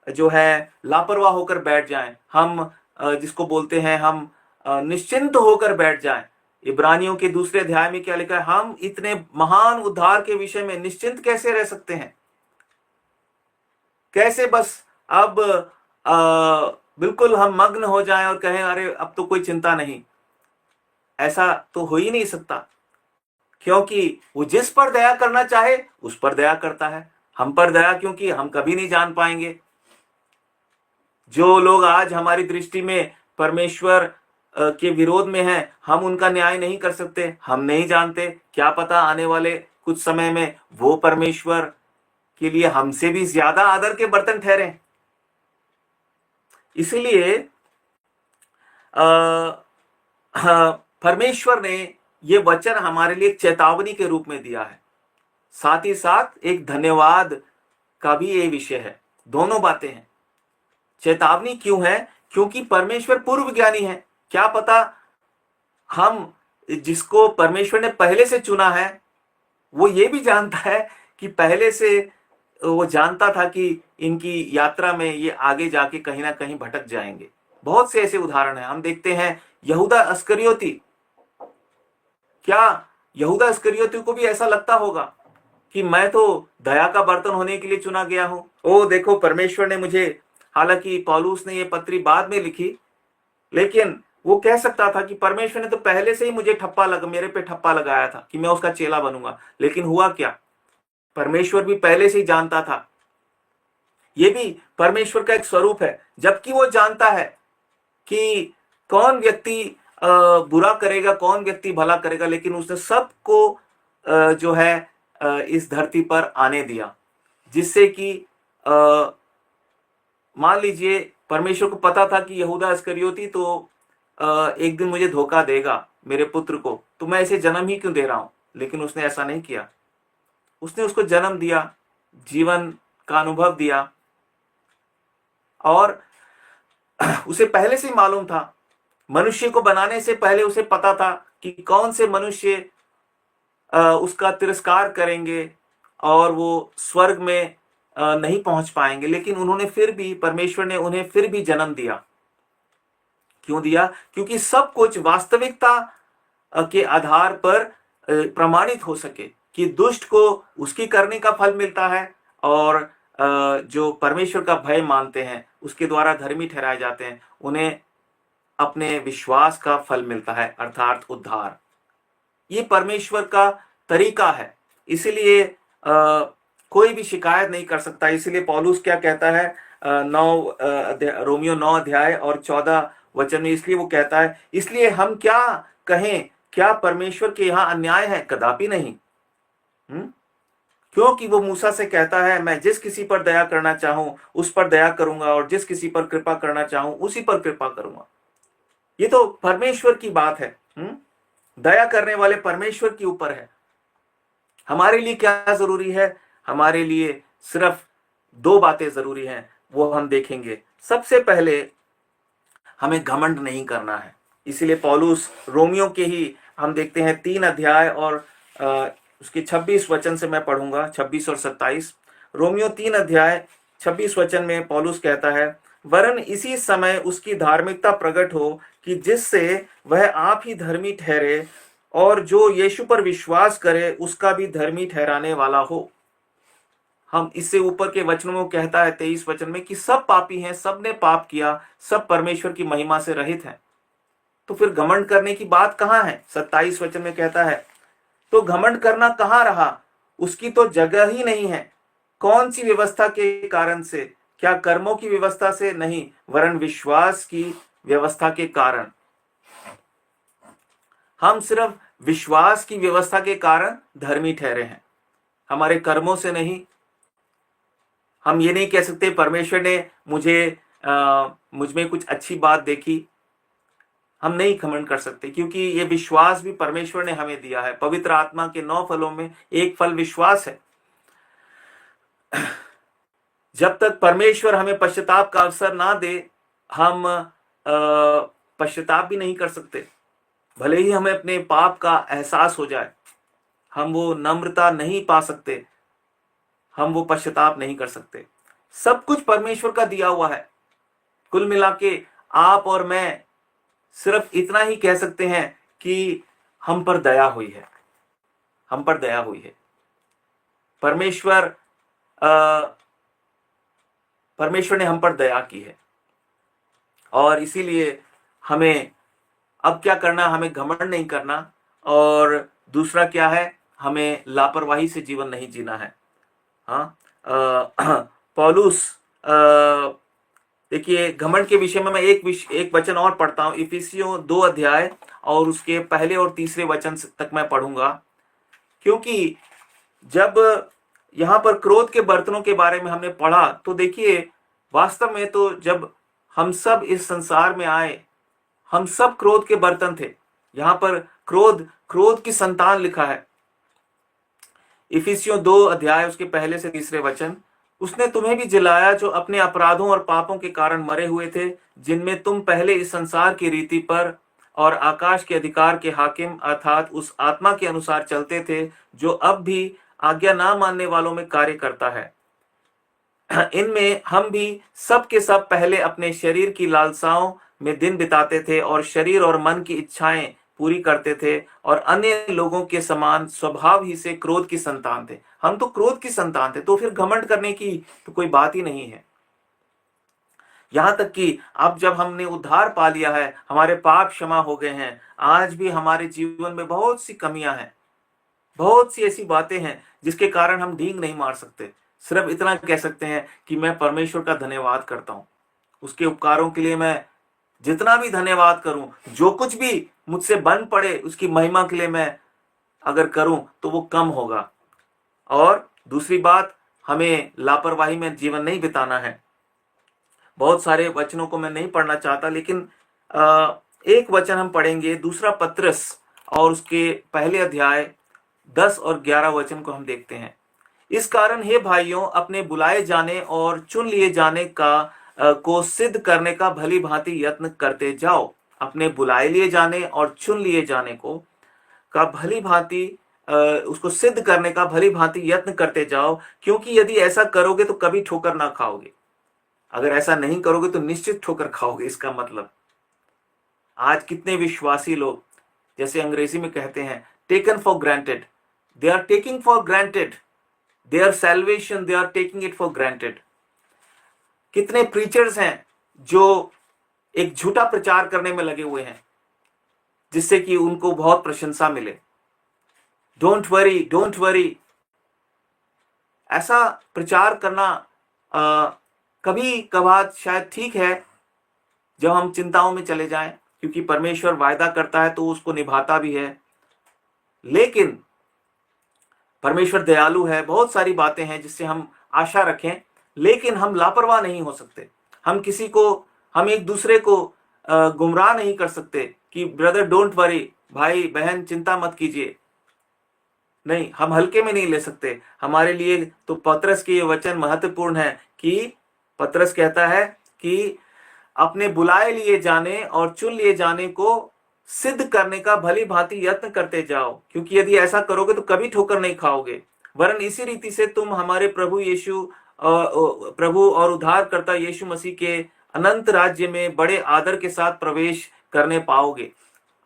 जो है लापरवाह होकर बैठ जाएं, हम जिसको बोलते हैं हम निश्चिंत होकर बैठ जाएं। इब्रानियों के दूसरे अध्याय में क्या लिखा है? हम इतने महान उद्धार के विषय में निश्चिंत कैसे रह सकते हैं? कैसे बस अब बिल्कुल हम मग्न हो जाएं और कहें अरे अब तो कोई चिंता नहीं। ऐसा तो हो ही नहीं सकता, क्योंकि वो जिस पर दया करना चाहे उस पर दया करता है। हम पर दया क्योंकि हम कभी नहीं जान पाएंगे। जो लोग आज हमारी दृष्टि में परमेश्वर के विरोध में हैं, हम उनका न्याय नहीं कर सकते, हम नहीं जानते। क्या पता आने वाले कुछ समय में वो परमेश्वर के लिए हमसे भी ज्यादा आदर के बर्तन ठहरे। इसलिए परमेश्वर ने ये वचन हमारे लिए एक चेतावनी के रूप में दिया है, साथ ही साथ एक धन्यवाद का भी ये विषय है। दोनों बातें हैं। चेतावनी क्यों है? क्योंकि परमेश्वर पूर्व ज्ञानी है। क्या पता हम जिसको परमेश्वर ने पहले से चुना है वो ये भी जानता है कि पहले से वो जानता था कि इनकी यात्रा में ये आगे जाके कहीं ना कहीं भटक जाएंगे। बहुत से ऐसे उदाहरण हैं। हम देखते हैं यहूदा अस्करियोती। क्या यहूदा अस्करियोती को भी ऐसा लगता होगा कि मैं तो दया का बर्तन होने के लिए चुना गया हूं? ओ देखो, परमेश्वर ने मुझे, हालांकि पौलुस ने ये पत्री बाद में लिखी, लेकिन वो कह सकता था कि परमेश्वर ने तो पहले से ही मुझे मेरे पे ठप्पा लगाया था कि मैं उसका चेला बनूंगा। लेकिन हुआ क्या? परमेश्वर भी पहले से ही जानता था। ये भी परमेश्वर का एक स्वरूप है। जबकि वो जानता है कि कौन व्यक्ति बुरा करेगा, कौन व्यक्ति भला करेगा, लेकिन उसने सबको जो है इस धरती पर आने दिया, जिससे कि मान लीजिए परमेश्वर को पता था कि यहूदा इस्करियोती तो एक दिन मुझे धोखा देगा, मेरे पुत्र को, तो मैं इसे जन्म ही क्यों दे रहा हूं? लेकिन उसने ऐसा नहीं किया। उसने उसको जन्म दिया, जीवन का अनुभव दिया, और उसे पहले से ही मालूम था। मनुष्य को बनाने से पहले उसे पता था कि कौन से मनुष्य उसका तिरस्कार करेंगे और वो स्वर्ग में नहीं पहुंच पाएंगे। लेकिन उन्होंने फिर भी, परमेश्वर ने उन्हें फिर भी जन्म दिया। क्यों दिया? क्योंकि सब कुछ वास्तविकता के आधार पर प्रमाणित हो सके कि दुष्ट को उसकी करने का फल मिलता है, और जो परमेश्वर का भय मानते हैं उसके द्वारा धर्मी ठहराए जाते हैं, उन्हें अपने विश्वास का फल मिलता है, अर्थात उद्धार। ये परमेश्वर का तरीका है। इसलिए कोई भी शिकायत नहीं कर सकता। इसलिए पौलुस क्या कहता है रोमियो 9 अध्याय और 14 वचन में, इसलिए वो कहता है, इसलिए हम क्या कहें? क्या परमेश्वर के यहाँ अन्याय है? कदापि नहीं। क्योंकि वो मूसा से कहता है, मैं जिस किसी पर दया करना चाहूं उस पर दया करूंगा, और जिस किसी पर कृपा करना चाहूं उसी पर कृपा करूंगा। ये तो परमेश्वर की बात है। दया करने वाले परमेश्वर के ऊपर है। हमारे लिए क्या जरूरी है? हमारे लिए सिर्फ 2 बातें जरूरी हैं, वो हम देखेंगे। सबसे पहले हमें घमंड नहीं करना है। इसीलिए पौलुस रोमियो के ही हम देखते हैं 3 अध्याय और उसके 26 वचन से मैं पढ़ूंगा, 26 और 27। रोमियो 3 अध्याय 26 वचन में पौलुस कहता है, वरन इसी समय उसकी धार्मिकता प्रकट हो कि जिससे वह आप ही धर्मी ठहरे और जो यीशु पर विश्वास करे उसका भी धर्मी ठहराने वाला हो। हम इससे ऊपर के वचनों में कहता है 23 वचन में कि सब पापी हैं, सब ने पाप किया, सब परमेश्वर की महिमा से रहित हैं। तो फिर घमंड करने की बात कहाँ है? 27 वचन में कहता है, तो घमंड करना कहाँ रहा? उसकी तो जगह ही नहीं है। कौन सी व्यवस्था के कारण से? क्या कर्मों की व्यवस्था से? नहीं, वरन विश्वास की व्यवस्था के कारण। हम सिर्फ विश्वास की व्यवस्था के कारण धर्मी ठहरे हैं, हमारे कर्मों से नहीं। हम ये नहीं कह सकते परमेश्वर ने मुझ में कुछ अच्छी बात देखी। हम नहीं घमंड कर सकते, क्योंकि ये विश्वास भी परमेश्वर ने हमें दिया है। पवित्र आत्मा के 9 फलों में एक फल विश्वास है। जब तक परमेश्वर हमें पश्चाताप का अवसर ना दे, हम पश्चाताप भी नहीं कर सकते। भले ही हमें अपने पाप का एहसास हो जाए, हम वो नम्रता नहीं पा सकते, हम वो पश्चाताप नहीं कर सकते। सब कुछ परमेश्वर का दिया हुआ है। कुल मिला के आप और मैं सिर्फ इतना ही कह सकते हैं कि हम पर दया हुई है, हम पर दया हुई है। परमेश्वर ने हम पर दया की है, और इसीलिए हमें अब क्या करना, हमें घमंड नहीं करना, और दूसरा क्या है, हमें लापरवाही से जीवन नहीं जीना है। हाँ, पौलुस, देखिए घमंड के विषय में मैं एक वचन और पढ़ता हूं, इफिसियों 2 अध्याय और उसके पहले और तीसरे वचन तक मैं पढ़ूंगा। क्योंकि जब यहाँ पर क्रोध के बर्तनों के बारे में हमने पढ़ा, तो देखिए वास्तव में तो जब हम सब इस संसार में आए, हम सब क्रोध के बर्तन थे। यहाँ पर क्रोध की संतान लिखा है। इफिसियों 2 अध्याय उसके पहले से तीसरे वचन, उसने तुम्हें भी जिलाया जो अपने अपराधों और पापों के कारण मरे हुए थे, जिनमें तुम पहले इस संसार की रीति पर और आकाश के अधिकार के हाकिम अर्थात उस आत्मा के अनुसार चलते थे, जो अब भी आज्ञा ना मानने वालों में कार्य करता है। इनमें हम भी सब के सब पहले अपने शरीर की लालसाओं में दिन बिताते थे और शरीर और मन की इच्छाएं पूरी करते थे, और अन्य लोगों के समान स्वभाव ही से क्रोध की संतान थे। हम तो क्रोध की संतान थे, तो फिर घमंड करने की तो कोई बात ही नहीं है। यहां तक कि अब जब हमने उद्धार पा लिया है, हमारे पाप क्षमा हो गए हैं, आज भी हमारे जीवन में बहुत सी कमियां हैं, बहुत सी ऐसी बातें हैं जिसके कारण हम ढींग नहीं मार सकते। सिर्फ इतना कह सकते हैं कि मैं परमेश्वर का धन्यवाद करता हूं, उसके उपकारों के लिए मैं जितना भी धन्यवाद करूं, जो कुछ भी मुझसे बन पड़े उसकी महिमा के लिए मैं अगर करूं तो वो कम होगा। और दूसरी बात, हमें लापरवाही में जीवन नहीं बिताना है। बहुत सारे वचनों को मैं नहीं पढ़ना चाहता, लेकिन एक वचन हम पढ़ेंगे, दूसरा पत्रस और उसके पहले अध्याय 10 और 11 वचन को हम देखते हैं। इस कारण हे भाइयों, अपने बुलाए जाने और चुन लिए जाने को सिद्ध करने का भली भांति यत्न करते जाओ। अपने बुलाए लिए जाने और चुन लिए जाने का भली भांति उसको सिद्ध करने का भली भांति यत्न करते जाओ, क्योंकि यदि ऐसा करोगे तो कभी ठोकर ना खाओगे। अगर ऐसा नहीं करोगे तो निश्चित ठोकर खाओगे। इसका मतलब आज कितने विश्वासी लोग, जैसे अंग्रेजी में कहते हैं, taken for granted, they are taking for granted their salvation, they are taking it for granted. कितने प्रीचर्स हैं जो एक झूठा प्रचार करने में लगे हुए हैं जिससे कि उनको बहुत प्रशंसा मिले। डोंट वरी, डोंट वरी, ऐसा प्रचार करना कभी कभार शायद ठीक है जब हम चिंताओं में चले जाएं, क्योंकि परमेश्वर वायदा करता है तो उसको निभाता भी है। लेकिन परमेश्वर दयालु है, बहुत सारी बातें हैं जिससे हम आशा रखें, लेकिन हम लापरवाह नहीं हो सकते। हम एक दूसरे को गुमराह नहीं कर सकते कि ब्रदर डोंट वरी, भाई बहन चिंता मत कीजिए। नहीं, हम हल्के में नहीं ले सकते। हमारे लिए तो पतरस के ये वचन महत्वपूर्ण है कि पतरस कहता है कि अपने बुलाए लिए जाने और चुन लिए जाने को सिद्ध करने का भली भांति यत्न करते जाओ, क्योंकि यदि ऐसा करोगे तो कभी ठोकर नहीं खाओगे, वरन इसी रीति से तुम हमारे प्रभु और उद्धारकर्ता यीशु मसीह के अनंत राज्य में बड़े आदर के साथ प्रवेश करने पाओगे।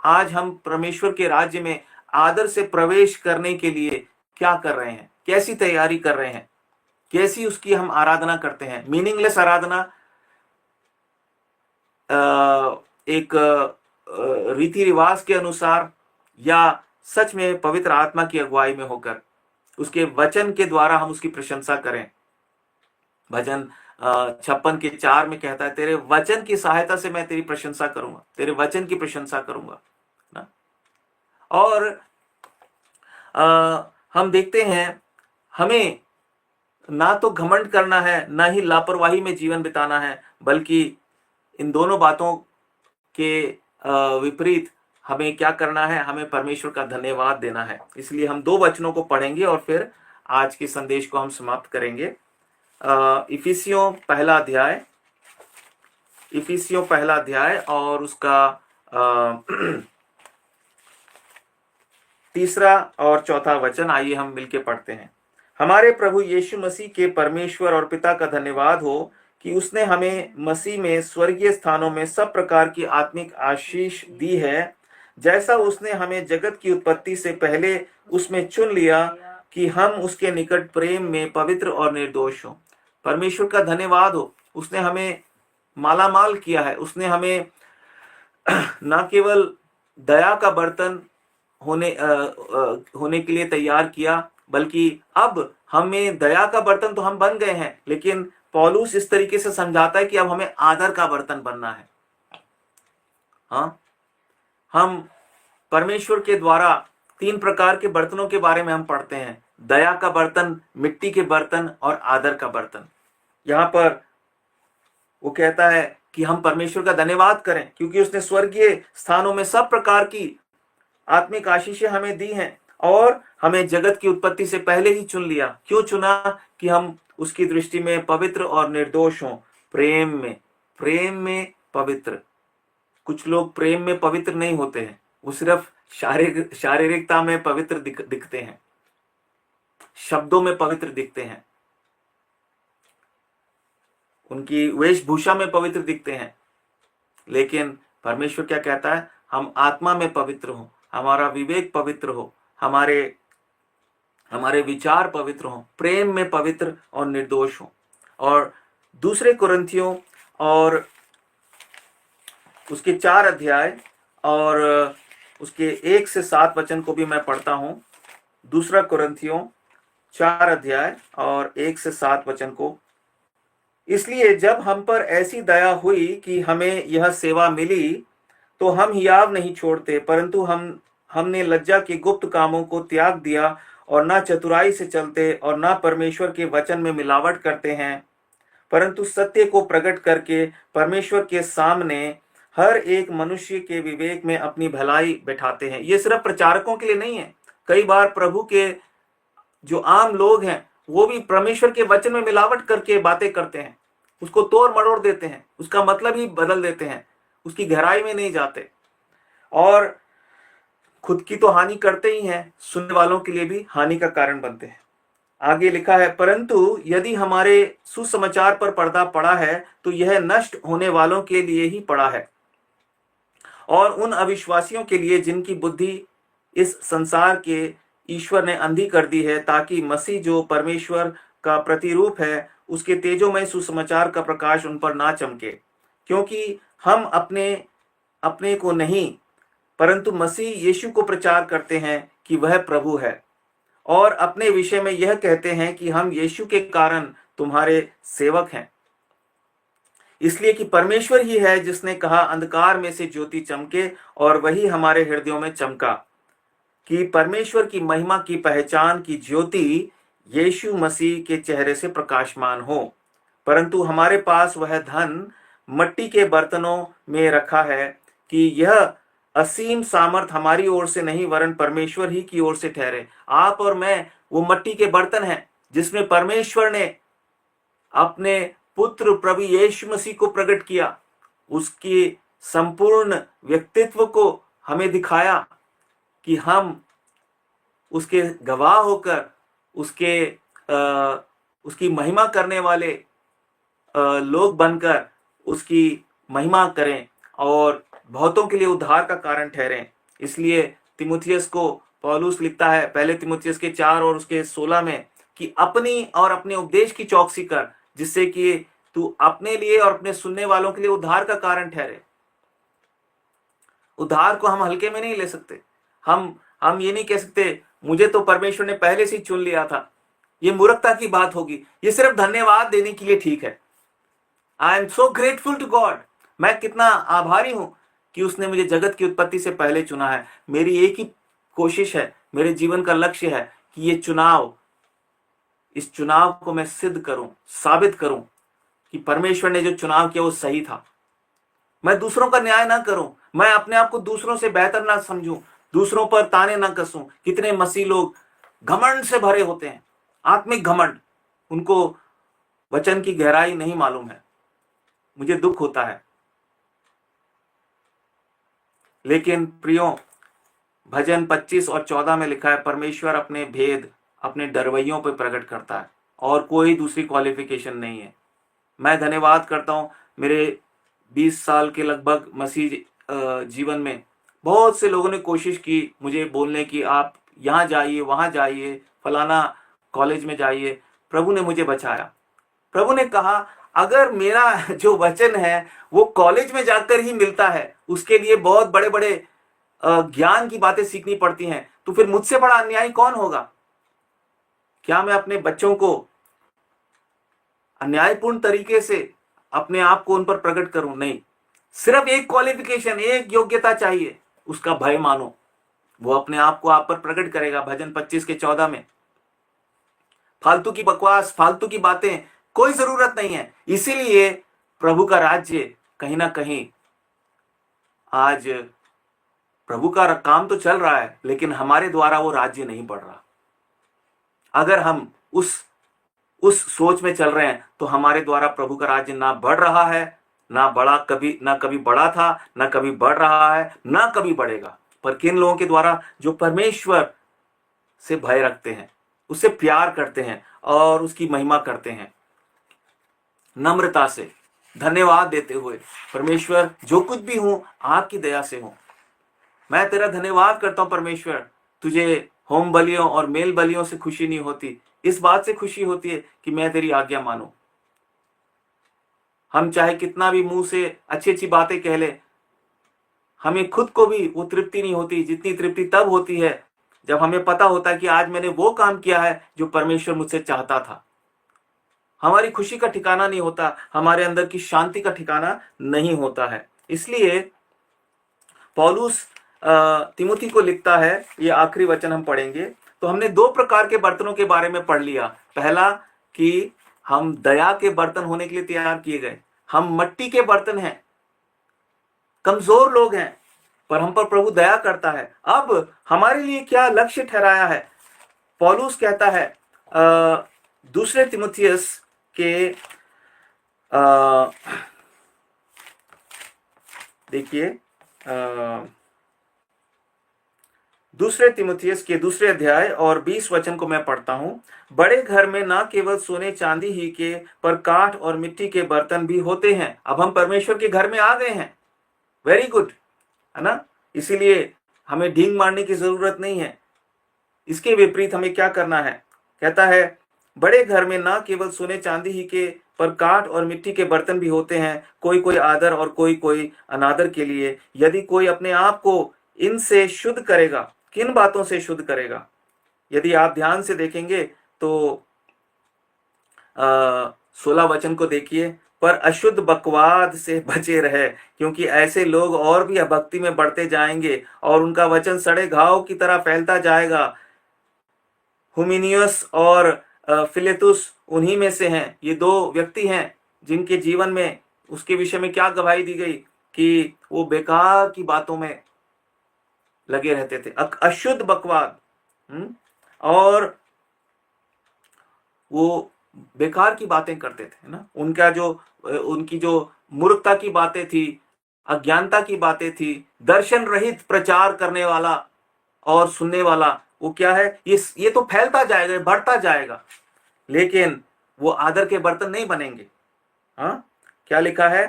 आज हम परमेश्वर के राज्य में आदर से प्रवेश करने के लिए क्या कर रहे हैं, कैसी तैयारी कर रहे हैं, कैसी उसकी हम आराधना करते हैं। मीनिंगलेस आराधना, एक रीति रिवाज के अनुसार, या सच में पवित्र आत्मा की अगुवाई में होकर उसके वचन के द्वारा हम उसकी प्रशंसा करें। भजन 56 के 4 में कहता है, तेरे वचन की सहायता से मैं तेरी प्रशंसा करूंगा, तेरे वचन की प्रशंसा करूंगा ना। और हम देखते हैं, हमें ना तो घमंड करना है, ना ही लापरवाही में जीवन बिताना है, बल्कि इन दोनों बातों के विपरीत हमें क्या करना है, हमें परमेश्वर का धन्यवाद देना है। इसलिए हम 2 वचनों को पढ़ेंगे और फिर आज के संदेश को हम समाप्त करेंगे। इफिसियों पहला अध्याय और उसका तीसरा और चौथा वचन, आइए हम मिलके पढ़ते हैं। हमारे प्रभु यीशु मसीह के परमेश्वर और पिता का धन्यवाद हो कि उसने हमें मसीह में स्वर्गीय स्थानों में सब प्रकार की आत्मिक आशीष दी है, जैसा उसने हमें जगत की उत्पत्ति से पहले उसमें चुन लिया कि हम उसके निकट प्रेम में पवित्र और निर्दोष हो। परमेश्वर का धन्यवाद हो, उसने हमें मालामाल किया है। उसने हमें न केवल दया का बर्तन होने के लिए तैयार किया, बल्कि अब हमें दया का बर्तन तो हम बन गए हैं, लेकिन पौलुस इस तरीके से समझाता है कि अब हमें आदर का बर्तन बनना है। हाँ, हम परमेश्वर के द्वारा 3 प्रकार के बर्तनों के बारे में हम पढ़ते हैं, दया का बर्तन, मिट्टी के बर्तन और आदर का बर्तन। यहाँ पर वो कहता है कि हम परमेश्वर का धन्यवाद करें क्योंकि उसने स्वर्गीय स्थानों में सब प्रकार की आत्मिक आशीषें हमें दी हैं और हमें जगत की उत्पत्ति से पहले ही चुन लिया। क्यों चुना? कि हम उसकी दृष्टि में पवित्र और निर्दोष हों, प्रेम में पवित्र। कुछ लोग प्रेम में पवित्र नहीं होते हैं, वो सिर्फ शारीरिकता में पवित्र दिखते हैं, शब्दों में पवित्र दिखते हैं, उनकी वेशभूषा में पवित्र दिखते हैं। लेकिन परमेश्वर क्या कहता है? हम आत्मा में पवित्र हो, हमारा विवेक पवित्र हो, हमारे विचार पवित्र हो, प्रेम में पवित्र और निर्दोष हो। और दूसरे कुरिन्थियों और उसके 4 अध्याय और उसके 1 से 7 वचन को भी मैं पढ़ता हूं। दूसरा कुरिन्थियों 4 अध्याय और 1 से 7 वचन को। इसलिए जब हम पर ऐसी दया हुई कि हमें यह सेवा मिली, तो हम हियाव नहीं छोड़ते, परंतु हमने लज्जा के गुप्त कामों को त्याग दिया और न चतुराई से चलते और न परमेश्वर के वचन में मिलावट करते हैं, परंतु सत्य को प्रकट करके परमेश्वर के सामने हर एक मनुष्य के विवेक में अपनी भलाई बैठाते हैं। ये सिर्फ प्रचारकों के लिए नहीं है। कई बार प्रभु के जो आम लोग हैं वो भी परमेश्वर के वचन में मिलावट करके बातें करते हैं, उसको तोड़ मरोड़ देते हैं, उसका मतलब ही बदल देते हैं, उसकी गहराई में नहीं जाते और खुद की तो हानि करते ही हैं, सुनने वालों के लिए भी हानि का कारण बनते हैं। आगे लिखा है, परंतु यदि हमारे सुसमाचार पर पर्दा पड़ा है तो यह नष्ट होने वालों के लिए ही पड़ा है और उन अविश्वासियों के लिए जिनकी बुद्धि इस संसार के ईश्वर ने अंधी कर दी है, ताकि मसीह जो परमेश्वर का प्रतिरूप है उसके तेजोमय सुसमाचार का प्रकाश उन पर ना चमके। क्योंकि हम अपने को नहीं परंतु मसीह यीशु को प्रचार करते हैं कि वह प्रभु है, और अपने विषय में यह कहते हैं कि हम यीशु के कारण तुम्हारे सेवक हैं। इसलिए कि परमेश्वर ही है जिसने कहा, अंधकार में से ज्योति चमके, और वही हमारे हृदयों में चमका, कि परमेश्वर की महिमा की पहचान की ज्योति यीशु मसीह के चेहरे से प्रकाशमान हो। परंतु हमारे पास वह धन मट्टी के बर्तनों में रखा है कि यह असीम सामर्थ हमारी ओर से नहीं वरन परमेश्वर ही की ओर से ठहरे। आप और मैं वो मट्टी के बर्तन हैं जिसमें परमेश्वर ने अपने पुत्र प्रभु यीशु मसीह को प्रकट किया, उसके संपूर्ण व्यक्तित्व को हमें दिखाया कि हम उसके गवाह होकर उसकी महिमा करने वाले लोग बनकर उसकी महिमा करें और बहुतों के लिए उद्धार का कारण ठहरें। इसलिए तिमुथियस को पौलुस लिखता है पहले तिमुथियस के 4 और उसके 16 में कि अपनी और अपने उपदेश की चौकसी कर, जिससे कि तू अपने लिए और अपने सुनने वालों के लिए उद्धार का कारण ठहरे। उद्धार को हम हल्के में नहीं ले सकते। हम ये नहीं कह सकते मुझे तो परमेश्वर ने पहले से ही चुन लिया था, ये मूर्खता की बात होगी। ये सिर्फ धन्यवाद देने के लिए ठीक है। I am so grateful to God, मैं कितना आभारी हूं कि उसने मुझे जगत की उत्पत्ति से पहले चुना है। मेरी एक ही कोशिश है, मेरे जीवन का लक्ष्य है कि इस चुनाव को मैं सिद्ध करूं, साबित करूं कि परमेश्वर ने जो चुनाव किया वो सही था। मैं दूसरों का न्याय ना करूं, मैं अपने आप को दूसरों से बेहतर ना समझूं, दूसरों पर ताने ना कसूं। कितने मसीह लोग घमंड से भरे होते हैं, आत्मिक घमंड, वचन की गहराई नहीं मालूम है, मुझे दुख होता है। लेकिन प्रियो, भजन 25 और 14 में लिखा है, परमेश्वर अपने भेद अपने डरवैयों पर प्रकट करता है और कोई दूसरी क्वालिफिकेशन नहीं है। मैं धन्यवाद करता हूँ, मेरे 20 साल के लगभग मसीह जीवन में बहुत से लोगों ने कोशिश की मुझे बोलने की, आप यहाँ जाइए, वहाँ जाइए, फलाना कॉलेज में जाइए। प्रभु ने मुझे बचाया। प्रभु ने कहा, अगर मेरा जो वचन है वो कॉलेज में जाकर ही मिलता है, उसके लिए बहुत बड़े बड़े ज्ञान की बातें सीखनी पड़ती हैं, तो फिर मुझसे बड़ा अन्यायी कौन होगा? क्या मैं अपने बच्चों को अन्यायपूर्ण तरीके से अपने आप को उन पर प्रकट करूं? नहीं, सिर्फ एक क्वालिफिकेशन, एक योग्यता चाहिए, उसका भय मानो, वो अपने आप को आप पर प्रकट करेगा। भजन 25 के 14 में। फालतू की बकवास, फालतू की बातें कोई जरूरत नहीं है। इसीलिए प्रभु का राज्य कहीं ना कहीं आज प्रभु का काम तो चल रहा है, लेकिन हमारे द्वारा वो राज्य नहीं बढ़ रहा। अगर हम उस सोच में चल रहे हैं तो हमारे द्वारा प्रभु का राज्य ना बढ़ रहा है, ना कभी बढ़ा था, ना कभी बढ़ रहा है, ना कभी बढ़ेगा। पर किन लोगों के द्वारा? जो परमेश्वर से भय रखते हैं, उससे प्यार करते हैं और उसकी महिमा करते हैं, नम्रता से धन्यवाद देते हुए, परमेश्वर जो कुछ भी हूं आपकी दया से हूं, मैं तेरा धन्यवाद करता हूं परमेश्वर। तुझे होम बलियों और मेल बलियों से खुशी नहीं होती, इस बात से खुशी होती है कि मैं तेरी आज्ञा मानूं। हम चाहे कितना भी मुंह से अच्छी अच्छी बातें कह ले, हमें खुद को भी वो तृप्ति नहीं होती, जितनी तृप्ति तब होती है जब हमें पता होता है कि आज मैंने वो काम किया है जो परमेश्वर मुझसे चाहता था। हमारी खुशी का ठिकाना नहीं होता, हमारे अंदर की शांति का ठिकाना नहीं होता है। इसलिए पौलुस तिमुथी को लिखता है, ये आखिरी वचन हम पढ़ेंगे। तो हमने दो प्रकार के बर्तनों के बारे में पढ़ लिया। पहला कि हम दया के बर्तन होने के लिए तैयार किए गए। हम मट्टी के बर्तन हैं, कमजोर लोग हैं, पर हम पर प्रभु दया करता है। अब हमारे लिए क्या लक्ष्य ठहराया है? पौलुस कहता है दूसरे तिमुथियुस के देखिए दूसरे तिमुथियुस के दूसरे अध्याय और 20 वचन को मैं पढ़ता हूं। बड़े घर में ना केवल सोने चांदी ही के, पर काठ और मिट्टी के बर्तन भी होते हैं। अब हम परमेश्वर के घर में आ गए हैं, वेरी गुड, है ना? इसीलिए हमें ढींग मारने की जरूरत नहीं है। इसके विपरीत हमें क्या करना है? कहता है, बड़े घर में ना केवल सोने चांदी ही के, पर काठ और मिट्टी के बर्तन भी होते हैं, कोई कोई आदर और कोई कोई अनादर के लिए। यदि कोई अपने आप को इनसे शुद्ध करेगा, किन बातों से शुद्ध करेगा? यदि आप ध्यान से देखेंगे तो 16 वचन को देखिए, पर अशुद्ध बकवाद से बचे रहे, क्योंकि ऐसे लोग और भी अभक्ति में बढ़ते जाएंगे और उनका वचन सड़े घाव की तरह फैलता जाएगा। हुमिनियस और फिलेतुस उन्हीं में से हैं। ये दो व्यक्ति हैं जिनके जीवन में उसके विषय में क्या गवाही दी गई कि वो बेकार की बातों में लगे रहते थे, अशुद्ध बकवाद, और वो बेकार की बातें करते थे ना। उनकी जो मूर्खता की बातें थी, अज्ञानता की बातें थी, दर्शन रहित प्रचार करने वाला और सुनने वाला, वो क्या है? ये तो फैलता जाएगा, बढ़ता जाएगा, लेकिन वो आदर के बर्तन नहीं बनेंगे। हाँ, क्या लिखा है?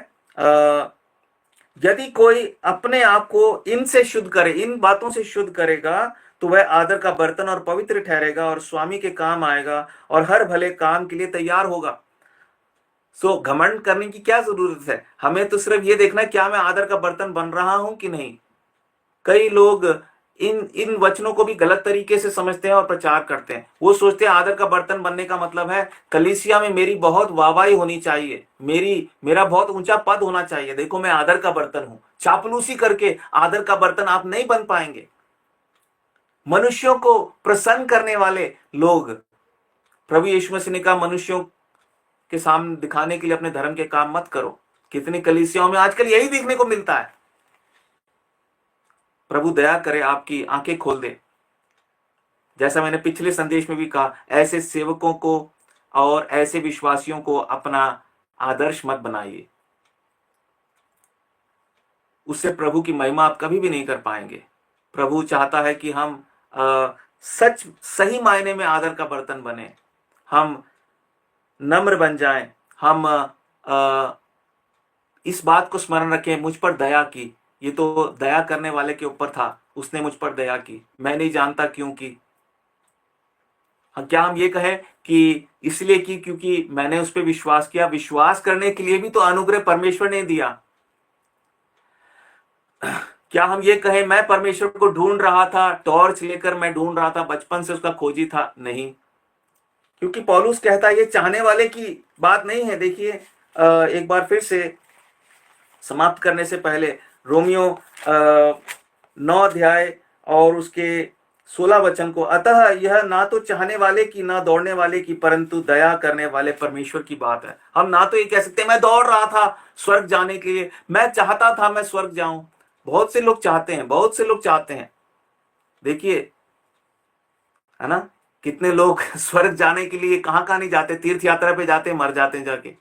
यदि कोई अपने आप को इनसे शुद्ध करे, इन बातों से शुद्ध करेगा, तो वह आदर का बर्तन और पवित्र ठहरेगा और स्वामी के काम आएगा और हर भले काम के लिए तैयार होगा। सो घमंड करने की क्या जरूरत है? हमें तो सिर्फ ये देखना है, क्या मैं आदर का बर्तन बन रहा हूं कि नहीं। कई लोग इन वचनों को भी गलत तरीके से समझते हैं और प्रचार करते हैं। वो सोचते हैं आदर का बर्तन बनने का मतलब है कलीसिया में मेरी बहुत वाहवाही होनी चाहिए, मेरा बहुत ऊंचा पद होना चाहिए, देखो मैं आदर का बर्तन हूं। चापलूसी करके आदर का बर्तन आप नहीं बन पाएंगे। मनुष्यों को प्रसन्न करने वाले लोग, प्रभु यीशु मसीह ने कहा, मनुष्यों के सामने दिखाने के लिए अपने धर्म के काम मत करो। कितनी कलीसियाओं में आजकल यही देखने को मिलता है। प्रभु दया करे, आपकी आंखें खोल दे। जैसा मैंने पिछले संदेश में भी कहा, ऐसे सेवकों को और ऐसे विश्वासियों को अपना आदर्श मत बनाइए। उससे प्रभु की महिमा आप कभी भी नहीं कर पाएंगे। प्रभु चाहता है कि हम सच सही मायने में आदर का बर्तन बने, हम नम्र बन जाएं, हम इस बात को स्मरण रखें, मुझ पर दया की। ये तो दया करने वाले के ऊपर था, उसने मुझ पर दया की, मैं नहीं जानता क्यों की। क्या हम ये कहें कि इसलिए की क्योंकि मैंने उस पर विश्वास किया? विश्वास करने के लिए भी तो अनुग्रह परमेश्वर ने दिया। क्या हम ये कहें मैं परमेश्वर को ढूंढ रहा था, टॉर्च लेकर मैं ढूंढ रहा था, बचपन से उसका खोजी था? नहीं, क्योंकि पौलुस कहता है ये चाहने वाले की बात नहीं है। देखिए एक बार फिर से समाप्त करने से पहले रोमियो 9 अध्याय और उसके 16 वचन को, अतः यह ना तो चाहने वाले की ना दौड़ने वाले की परंतु दया करने वाले परमेश्वर की बात है। हम ना तो ये कह सकते मैं दौड़ रहा था स्वर्ग जाने के लिए, मैं चाहता था मैं स्वर्ग जाऊं। बहुत से लोग चाहते हैं, बहुत से लोग चाहते हैं। देखिए है ना, कितने लोग स्वर्ग जाने के लिए कहां कहां नहीं जाते, तीर्थ यात्रा पे जाते, मर जाते हैं जाके।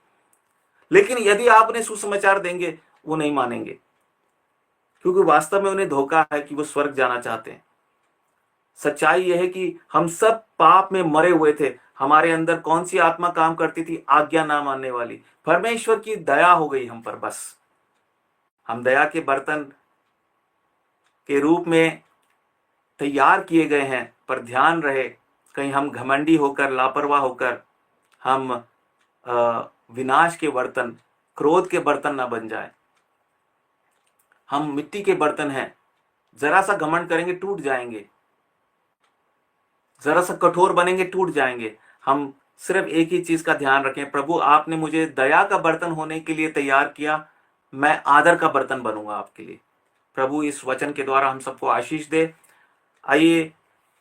लेकिन यदि आप उन्हें सुसमाचार देंगे वो नहीं मानेंगे, क्योंकि वास्तव में उन्हें धोखा है कि वो स्वर्ग जाना चाहते हैं। सच्चाई यह है कि हम सब पाप में मरे हुए थे। हमारे अंदर कौन सी आत्मा काम करती थी? आज्ञा ना मानने वाली। परमेश्वर की दया हो गई हम पर, बस हम दया के बर्तन के रूप में तैयार किए गए हैं। पर ध्यान रहे कहीं हम घमंडी होकर, लापरवाह होकर हम विनाश के बर्तन, क्रोध के बर्तन ना बन जाए। हम मिट्टी के बर्तन हैं, जरा सा घमंड करेंगे टूट जाएंगे, जरा सा कठोर बनेंगे टूट जाएंगे। हम सिर्फ एक ही चीज का ध्यान रखें, प्रभु आपने मुझे दया का बर्तन होने के लिए तैयार किया, मैं आदर का बर्तन बनूंगा आपके लिए। प्रभु इस वचन के द्वारा हम सबको आशीष दे। आइए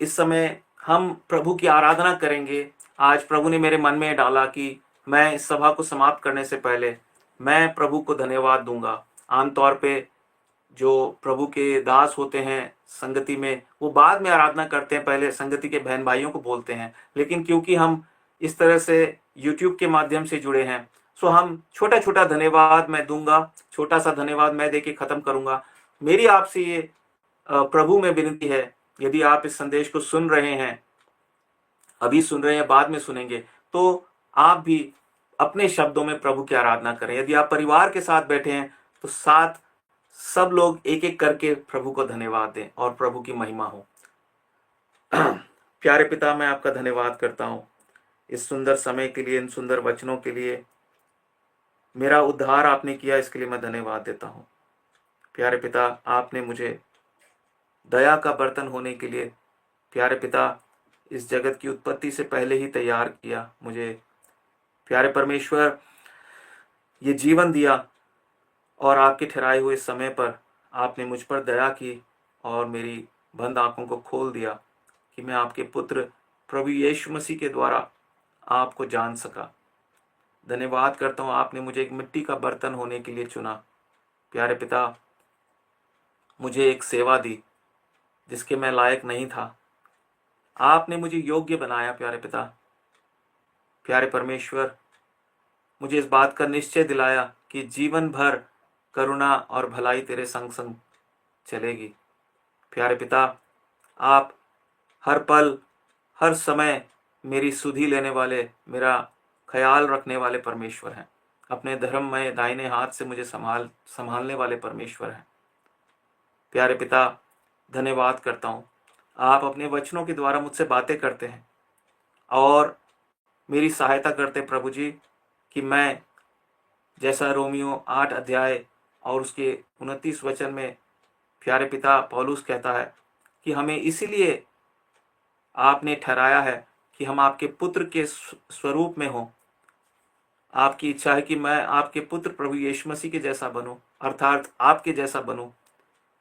इस समय हम प्रभु की आराधना करेंगे। आज प्रभु ने मेरे मन में डाला कि मैं इस सभा को समाप्त करने से पहले मैं प्रभु को धन्यवाद दूंगा। आमतौर पे जो प्रभु के दास होते हैं संगति में, वो बाद में आराधना करते हैं, पहले संगति के बहन भाइयों को बोलते हैं। लेकिन क्योंकि हम इस तरह से YouTube के माध्यम से जुड़े हैं, सो हम छोटा छोटा धन्यवाद मैं दूंगा, छोटा सा धन्यवाद मैं देके खत्म करूंगा। मेरी आपसे ये प्रभु में विनती है, यदि आप इस संदेश को सुन रहे हैं, अभी सुन रहे हैं, बाद में सुनेंगे, तो आप भी अपने शब्दों में प्रभु की आराधना करें। यदि आप परिवार के साथ बैठे हैं तो साथ सब लोग एक एक करके प्रभु को धन्यवाद दें और प्रभु की महिमा हो। प्यारे पिता, मैं आपका धन्यवाद करता हूं इस सुंदर समय के लिए, इन सुंदर वचनों के लिए। मेरा उद्धार आपने किया, इसके लिए मैं धन्यवाद देता हूं। प्यारे पिता, आपने मुझे दया का बर्तन होने के लिए, प्यारे पिता, इस जगत की उत्पत्ति से पहले ही तैयार किया मुझे। प्यारे परमेश्वर, ये जीवन दिया और आपके ठहराए हुए समय पर आपने मुझ पर दया की और मेरी बंद आंखों को खोल दिया कि मैं आपके पुत्र प्रभु यीशु मसीह के द्वारा आपको जान सका। धन्यवाद करता हूँ, आपने मुझे एक मिट्टी का बर्तन होने के लिए चुना। प्यारे पिता, मुझे एक सेवा दी जिसके मैं लायक नहीं था, आपने मुझे योग्य बनाया। प्यारे पिता, प्यारे परमेश्वर, मुझे इस बात का निश्चय दिलाया कि जीवन भर करुणा और भलाई तेरे संग संग चलेगी। प्यारे पिता, आप हर पल हर समय मेरी सुधि लेने वाले, मेरा ख्याल रखने वाले परमेश्वर हैं। अपने धर्ममय दाहिने हाथ से मुझे संभालने वाले परमेश्वर हैं। प्यारे पिता, धन्यवाद करता हूँ, आप अपने वचनों के द्वारा मुझसे बातें करते हैं और मेरी सहायता करते प्रभु जी, कि मैं जैसा रोमियो 8 अध्याय और उसके 29 वचन में प्यारे पिता पौलुस कहता है कि हमें इसीलिए आपने ठहराया है कि हम आपके पुत्र के स्वरूप में हों। आपकी इच्छा है कि मैं आपके पुत्र प्रभु यीशु मसीह के जैसा बनूं, अर्थात आपके जैसा बनूं।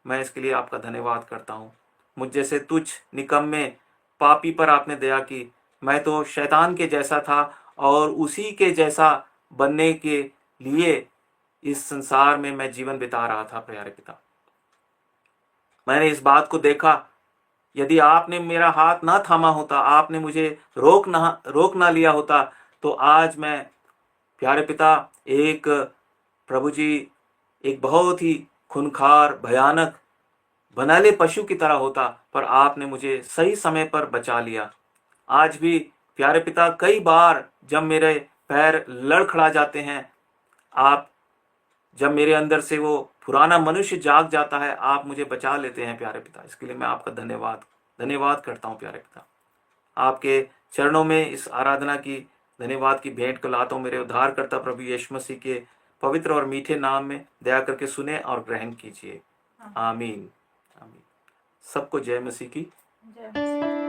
मैं इसके लिए आपका धन्यवाद करता हूं। मुझ जैसे तुच्छ निकम्मे पापी पर आपने दया की। मैं तो शैतान के जैसा था और उसी के जैसा बनने के लिए इस संसार में मैं जीवन बिता रहा था। प्यारे पिता, मैंने इस बात को देखा, यदि आपने मेरा हाथ ना थामा होता, आपने मुझे रोक ना लिया होता, तो आज मैं प्यारे पिता एक प्रभु जी एक बहुत ही खूंखार भयानक बनाले पशु की तरह होता, पर आपने मुझे सही समय पर बचा लिया। आज भी प्यारे पिता कई बार जब मेरे पैर लड़खड़ा जाते हैं, आप जब मेरे अंदर से वो पुराना मनुष्य जाग जाता है, आप मुझे बचा लेते हैं प्यारे पिता। इसके लिए मैं आपका धन्यवाद करता हूँ प्यारे पिता। आपके चरणों में इस आराधना की धन्यवाद की भेंट को लाता हूँ मेरे उद्धारकर्ता प्रभु यीशु मसीह के पवित्र और मीठे नाम में। दया करके सुने और ग्रहण कीजिए। आमीन आमीन। सबको जय मसीह की।
जय मसीह।